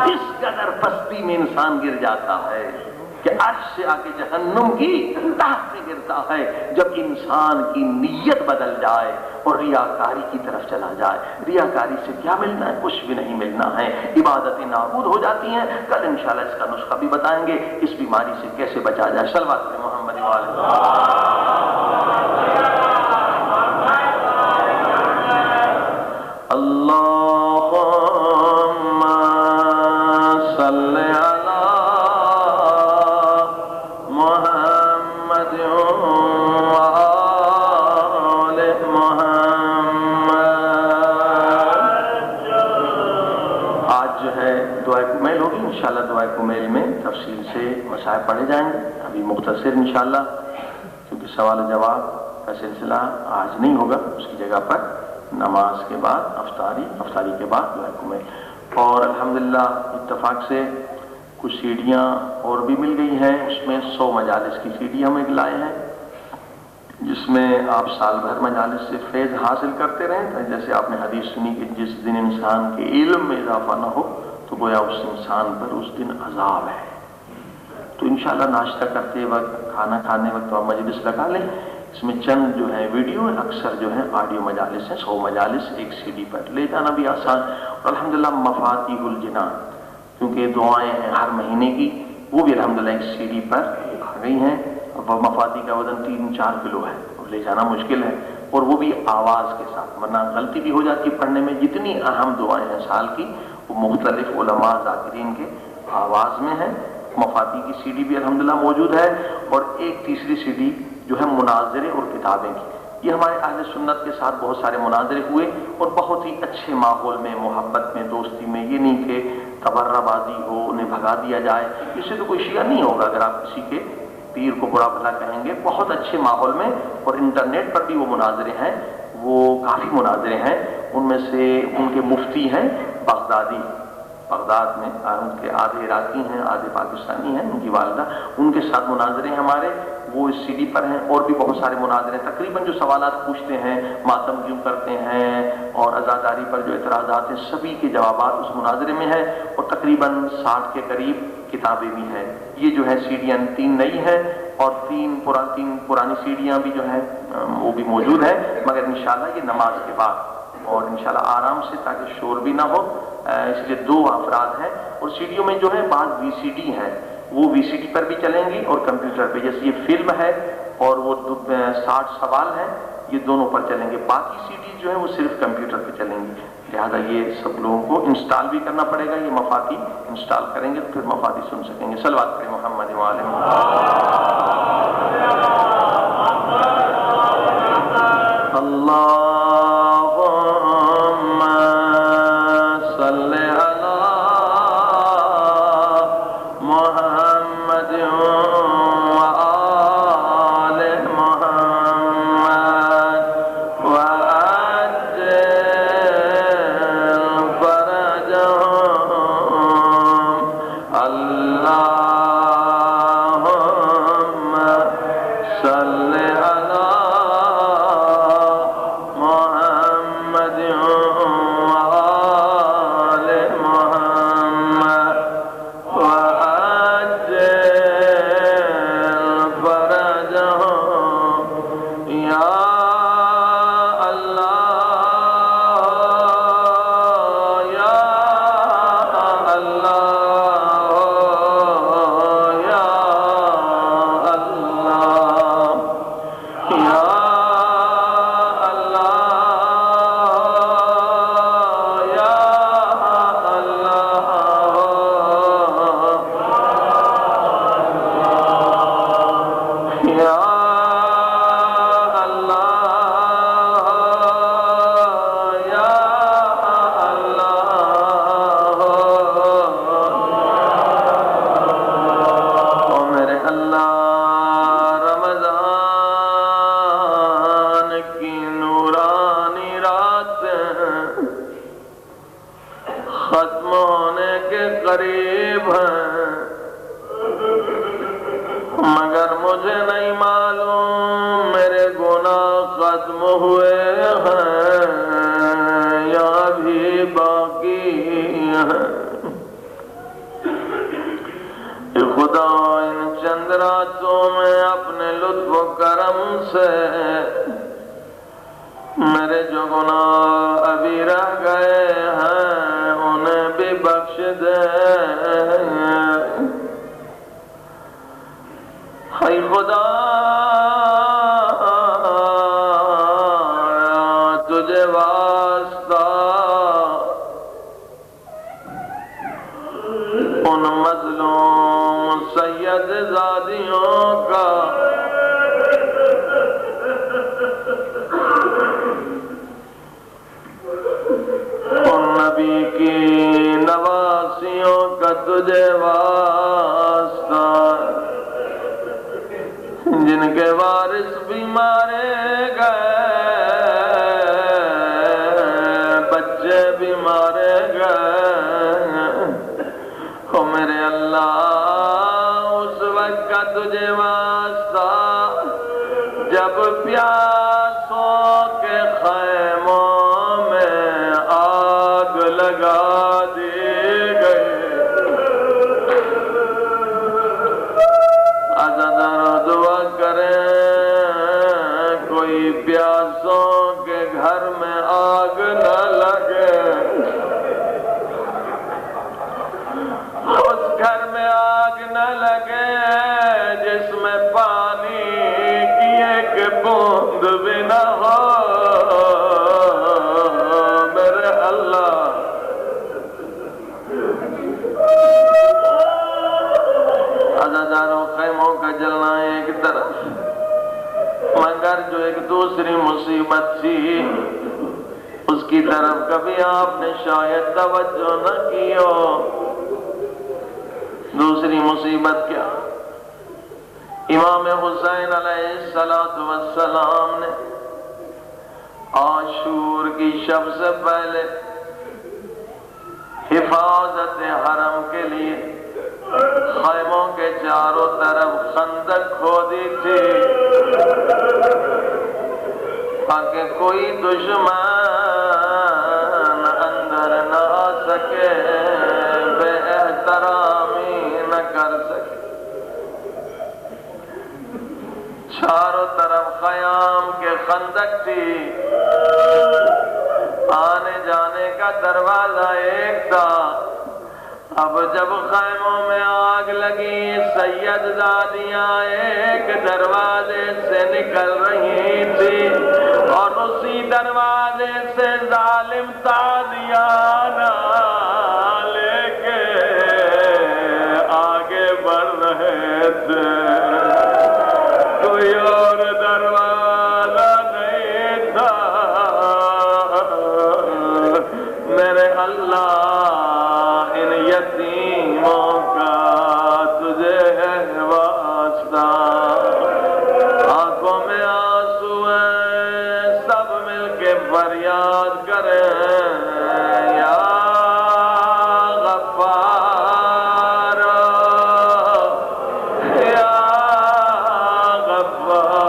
اس قدر پستی میں انسان گر جاتا ہے کہ عرش سے آ کے جہنم کی تہ سے گرتا ہے جب انسان کی نیت بدل جائے اور ریاکاری کی طرف چلا جائے۔ ریاکاری سے کیا ملنا ہے؟ کچھ بھی نہیں ملنا ہے، عبادتیں نابود ہو جاتی ہیں۔ کل انشاءاللہ اس کا نسخہ بھی بتائیں گے، اس بیماری سے کیسے بچا جائے۔ صلوات پڑھیں محمد وآلہ۔ محمد انشاءاللہ دعائے کمیل میں تفصیل سے مسائل پڑھے جائیں گے. ابھی مختصر انشاءاللہ، کیونکہ سوال جواب کا سلسلہ آج نہیں ہوگا، اس کی جگہ پر نماز کے بعد افطاری کے بعد دعائے کمیل. اور الحمدللہ اتفاق سے کچھ سیڑھیاں اور بھی مل گئی ہیں، اس میں 100 مجالس کی سیڑھی ہم ایک لائے ہیں، جس میں آپ سال بھر مجالس سے فیض حاصل کرتے رہیں. جیسے آپ نے حدیث سنی کہ جس دن انسان کے علم میں اضافہ نہ ہو تو گویا اس انسان پر اس دن عذاب ہے. تو انشاءاللہ ناشتہ کرتے وقت، کھانا کھانے وقت آپ مجلس لگا لیں. اس میں چند جو ہے ویڈیو، اکثر جو ہے آڈیو مجالس ہیں، 100 مجالس ایک سی ڈی پر لے جانا بھی آسان. اور الحمدللہ مفاتیح الجنان، کیونکہ دعائیں ہیں ہر مہینے کی، وہ بھی الحمدللہ ایک سی ڈی پر آ گئی ہیں. مفاتیح کا وزن 3-4 کلو ہے، اور لے جانا مشکل ہے، اور وہ بھی آواز کے ساتھ، ورنہ غلطی بھی ہو جاتی ہے پڑھنے میں. جتنی اہم دعائیں ہیں سال کی، وہ مختلف علماء ذاکرین کے آواز میں ہیں. مفاتیح کی سی ڈی بھی الحمدللہ موجود ہے. اور ایک تیسری سی ڈی جو ہے مناظرے اور کتابیں کی. یہ ہمارے اہل سنت کے ساتھ بہت سارے مناظرے ہوئے، اور بہت ہی اچھے ماحول میں، محبت میں، دوستی میں. یہ نہیں کہ تبرہ بازی ہو، انہیں بھگا دیا جائے. اس سے تو کوئی شیعہ نہیں ہوگا اگر آپ کسی کے پیر کو برا بھلا کہیں گے. بہت اچھے ماحول میں، اور انٹرنیٹ پر بھی وہ مناظرے ہیں، وہ کافی مناظرے ہیں. ان میں سے ان کے مفتی ہیں بغدادی، بغداد میں، ان کے آدھے عراقی ہیں آدھے پاکستانی ہیں، ان کی والدہ. ان کے ساتھ مناظرے ہیں ہمارے، وہ اس سی ڈی پر ہیں. اور بھی بہت سارے مناظرے، تقریباً جو سوالات پوچھتے ہیں، ماتم کیوں کرتے ہیں اور عزاداری پر جو اعتراضات ہیں، سبھی کے جوابات اس مناظرے میں ہیں. اور تقریباً 60 کے قریب کتابیں بھی ہیں. یہ جو ہے سیڑھیاں 3 نئی ہیں، اور 3 پرانی سیڑھیاں بھی جو ہیں وہ بھی موجود ہیں، مگر انشاءاللہ یہ نماز کے بعد، اور انشاءاللہ آرام سے، تاکہ شور بھی نہ ہو. اس لیے 2 افراد ہیں. اور سیڑھیوں میں جو ہے بعض وی سی ڈی ہیں، وہ وی سی ڈی پر بھی چلیں گی اور کمپیوٹر پہ. جیسے یہ فلم ہے اور وہ 60 سوال ہیں، یہ دونوں پر چلیں گے. باقی سی ڈی جو ہے وہ صرف کمپیوٹر پہ چلیں گی. لہذا یہ سب لوگوں کو انسٹال بھی کرنا پڑے گا. یہ مفاتیح انسٹال کریں گے تو پھر مفاتیح سن سکیں گے. صلوات پڑھیں محمد و آلہ اللہ. مگر مجھے نہیں معلوم میرے گناہ ختم ہوئے ہیں یا بھی باقی ہیں. خدا ان چند راتوں میں اپنے لطف و کرم سے میرے جو گناہ ابھی رہ گئے ہیں انہیں بھی بخش دے. اے خدا تجھے واسطہ ان مظلوم سید زادیوں کا ان نبی کی نواسیوں کا تجھے جن کے وارث بھی مارے گئے، بچے بھی مارے گئے، او میرے اللہ اس وقت کا تجھے واسطہ جب پیاسوں کے خیموں میں آگ لگا دی گئی، دعا کریں کوئی پیاسوں کے گھر میں آگ نہ لگے، اس گھر میں آگ نہ لگے جس میں پانی کی ایک بوند بھی نہ ہو، میرے اللہ۔ ہزاروں خیموں کا جلنا ایک طرف، مگر جو ایک دوسری مصیبت تھی اس کی طرف کبھی آپ نے شاید توجہ نہ کی ہو۔ دوسری مصیبت کیا؟ امام حسین علیہ السلام نے عاشور کی شب سے پہلے حفاظت حرم کے لیے خیموں کے چاروں طرف خندق کھودی تھی تاکہ کوئی دشمن اندر نہ آ سکے، بے احترامی نہ کر سکے۔ چاروں طرف خیام کے خندق تھی، آنے جانے کا دروازہ ایک تھا۔ اب جب خیموں میں آگ لگی، سید زادیاں ایک دروازے سے نکل رہی تھی اور اسی دروازے سے ظالم تازیانہ لے کے آگے بڑھ رہے تھے، کوئی اور دروازہ نہیں تھا۔ میرے اللہ یتیموں کا تجھے ہے واسطہ، آنکھوں میں آنسو ہیں، سب مل کے فریاد کریں یا غفار یا غفار۔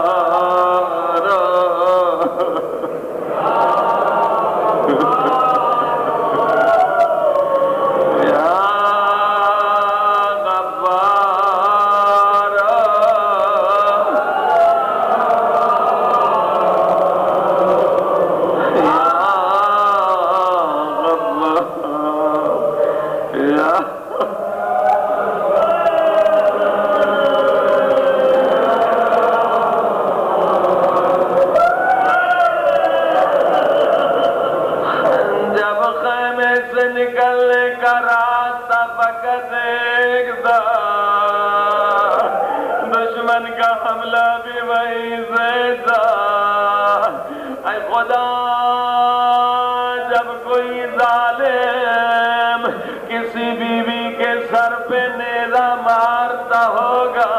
نکلنے کا راستہ فقط ایک تھا، دشمن کا حملہ بھی وہیں سے تھا۔ اے خدا، جب کوئی ظالم کسی بیوی کے سر پہ نیزہ مارتا ہوگا،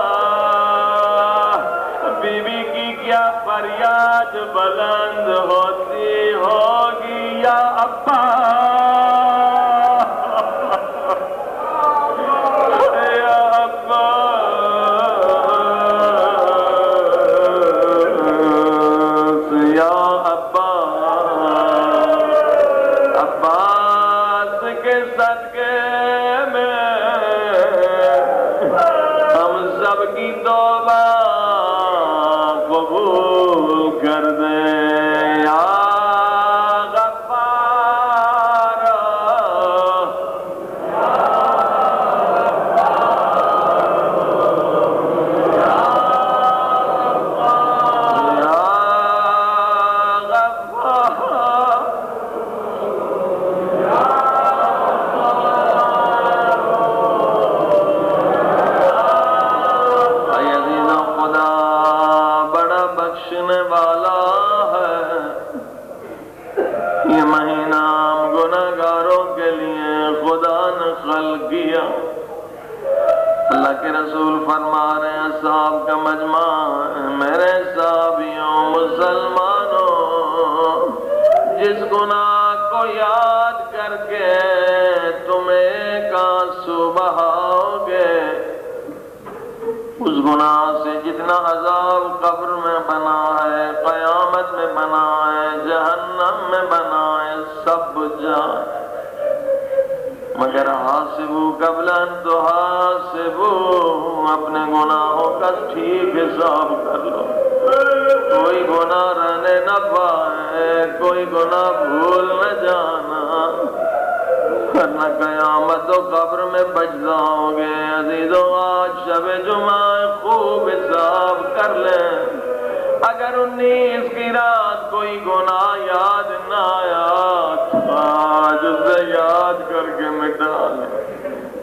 بیوی کی کیا فریاد بلند ہوتی ہوگی، یا ابا توبہ قبول کر دے یا غفار۔ مجمع میرے صحابیوں مسلمانوں، جس گناہ کو یاد کر کے تم ایک آنسو بہاؤ گے، اس گناہ سے جتنا عذاب قبر میں بنا ہے، قیامت میں بنا ہے، جہنم میں بنا ہے، سب جائے، مگر حاسبو قبل ان تحاسبو، اپنے گناہوں کا ٹھیک حساب کر لو، کوئی گناہ رہنے نہ پائے، کوئی گناہ بھول نہ جانا، ورنہ قیامت و قبر میں بچ جاؤ گے۔ عزیزو آج شب جمعہ خوب حساب کر لیں، اگر 19 کی رات کوئی گناہ یاد نہ آیا تو آج اسے یاد کر کے مٹا لیں،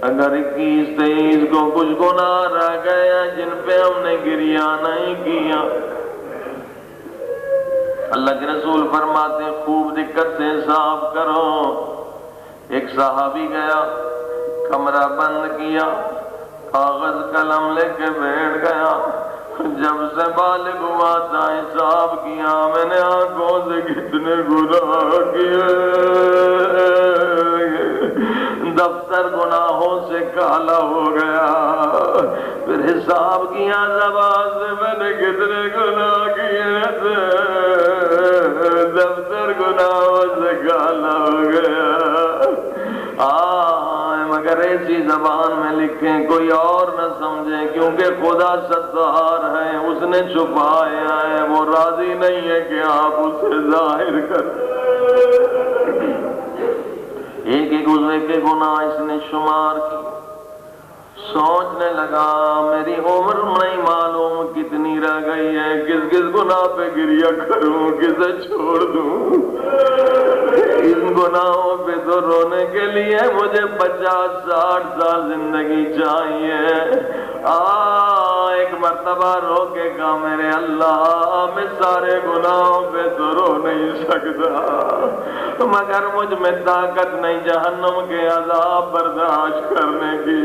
اگر 21 23 کو کچھ گناہ رہ گئے ہیں جن پہ ہم نے گریہ نہیں کیا، اللہ کے رسول فرماتے ہیں خوب دقت سے حساب کرو۔ ایک صحابی گیا، کمرہ بند کیا، کاغذ قلم لے کے بیٹھ گیا، جب سے بالغ ہوا تھا حساب کیا میں نے آنکھوں سے کتنے گناہ کیے، دفتر گناہوں سے کالا ہو گیا، پھر حساب کیا زبان سے میں نے کتنے گناہ کیے تھے، دفتر گناہوں سے کالا ہو گیا، مگر ایسی زبان میں لکھیں کوئی اور نہ سمجھے، کیونکہ خدا ستار ہے، اس نے چھپایا ہے، وہ راضی نہیں ہے کہ آپ اسے ظاہر کریں۔ ایک ایک عضو کے گناہ اس نے شمار کی، سوچنے لگا میری عمر نہیں معلوم کتنی رہ گئی ہے، کس کس گناہ پہ گریہ کروں، کسے چھوڑ دوں، ان گناہوں پہ تو رونے کے لیے مجھے 50-60 سال زندگی چاہیے۔ ایک مرتبہ رو کے کہا میرے اللہ میں سارے گناہوں پہ تو رو نہیں سکتا، مگر مجھ میں طاقت نہیں جہنم کے عذاب برداشت کرنے کی،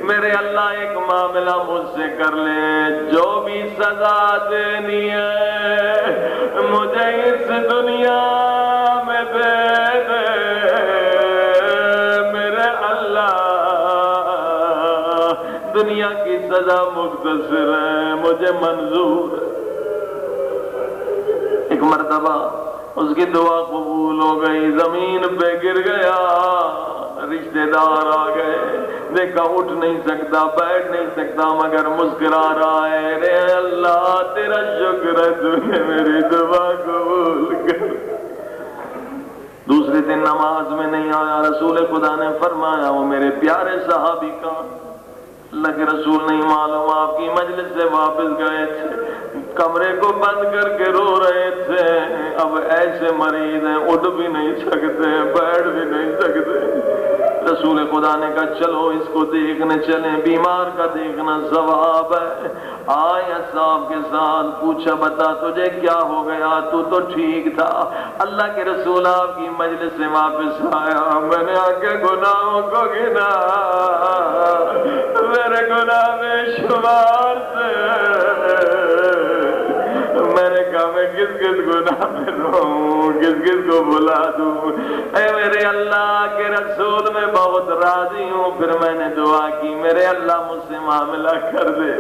میرے اللہ ایک معاملہ مجھ سے کر لے، جو بھی سزا دینی ہے مجھے اس دنیا میں دے دے، میرے اللہ دنیا کی سزا مختصر ہے، مجھے منظور ہے۔ ایک مرتبہ اس کی دعا قبول ہو گئی، زمین پہ گر گیا، رشتہ دار آ گئے، دیکھا اٹھ نہیں سکتا، بیٹھ نہیں سکتا، مگر مسکرا رہا ہے، رے اللہ تیرا شکر ہے تو نے میری دعا قبول کر۔ دوسرے دن نماز میں نہیں آیا، رسول خدا نے فرمایا وہ میرے پیارے صحابی کا، اللہ کے رسول نہیں معلوم آپ کی مجلس سے واپس گئے تھے، کمرے کو بند کر کے رو رہے تھے، اب ایسے مریض ہیں اٹھ بھی نہیں سکتے، بیٹھ بھی نہیں سکتے، رسول خدا نے کہا چلو اس کو دیکھنے چلیں، بیمار کا دیکھنا ثواب ہے۔ آئے اصحاب کے ساتھ، پوچھا بتا تجھے کیا ہو گیا، تو تو ٹھیک تھا، اللہ کے رسول آپ کی مجلس سے واپس آیا، میں نے آ کے گناہوں کو گنا، میرے گناہ میں شمار سے، میں نے کہا میں کس کس گناہ میں رہوں، کس کس کو بلا دوں، اے میرے اللہ کے رسول میں بہت راضی ہوں، پھر میں نے دعا کی میرے اللہ مجھ سے معاملہ کر دے،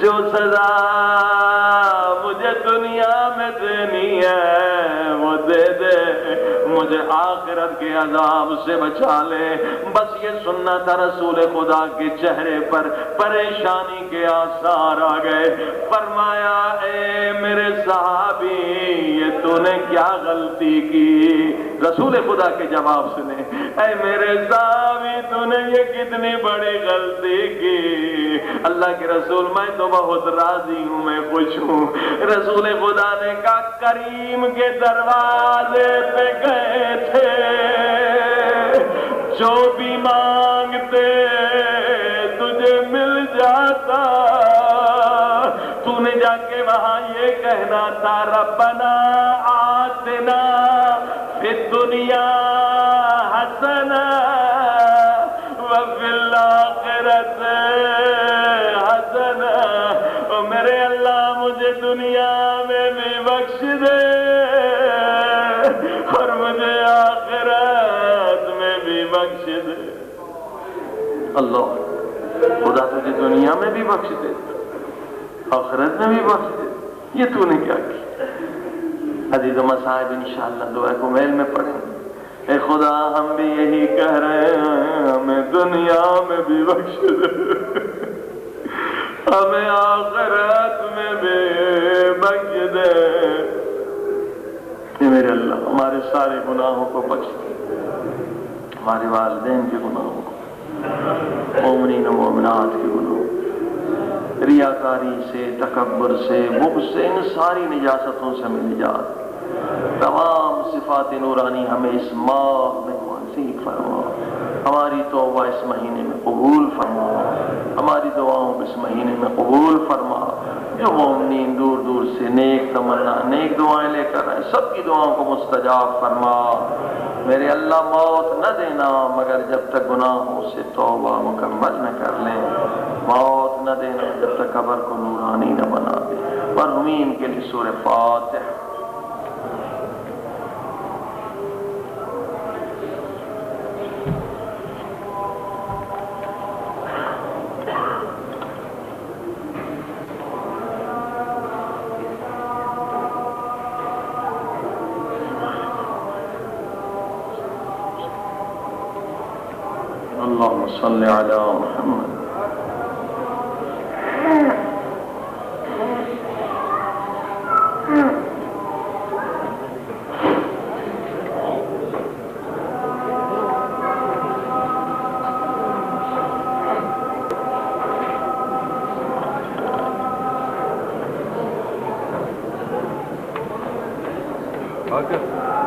جو سزا مجھے دنیا میں دینی ہے وہ دے دے، مجھے آخرت کے عذاب سے بچا لے۔ بس یہ سننا تھا، رسول خدا کے چہرے پر پریشانی کے آثار آ گئے، فرمایا اے میرے صحابی یہ تو نے کیا غلطی کی، رسول خدا کے جواب سنے، اے میرے صحابی تو نے یہ کتنی بڑی غلطی کی، اللہ کے رسول میں تو بہت راضی ہوں، میں خوش ہوں۔ رسول خدا نے کہا کریم کے دروازے پہ گئے تھے، جو بھی مانگتے تجھے مل جاتا، تو نے جا کے وہاں یہ کہنا تھا ربنا آتنا فی الدنیا حسنہ وفی الآخرۃ حسنہ، میرے اللہ اللہ مجھے دنیا میں بھی بخش دے اور مجھے آخرت میں بھی بخش دے. اللہ خدا تجھے دنیا میں بھی بخش دے آخرت میں بھی بخش دے. یہ تو نے کیا کیا؟ عزیز و مصاحب انشاءاللہ دعا کو میل میں پڑھیں. اے خدا ہم بھی یہی کہہ رہے ہیں ہمیں دنیا میں بھی بخش دے ہمیں آخرت میں بھی بخش دے. اے میرے اللہ ہمارے سارے گناہوں کو بخش دے, ہمارے والدین کے گناہوں کو, مومنین و مومنات کے گناہوں, ریاکاری سے, تکبر سے, بغض سے, ان ساری نجاستوں سے ہمیں نجات. تمام صفات نورانی ہمیں اس ماہ میں نصیب فرما. ہماری توبہ اس مہینے میں قبول فرما, ہماری دعاؤں کو اس مہینے میں قبول فرما. جو مومنین دور دور سے نیک تمنا نیک دعائیں لے کر آئے سب کی دعاؤں کو مستجاب فرما. میرے اللہ موت نہ دینا مگر جب تک گناہوں سے توبہ مکمل نہ کر لیں. موت نہ دینا جب تک قبر کو نورانی نہ بنا دے. مرحومین کے لیے سورہ فاتح. اللهم صل على محمد. Okay.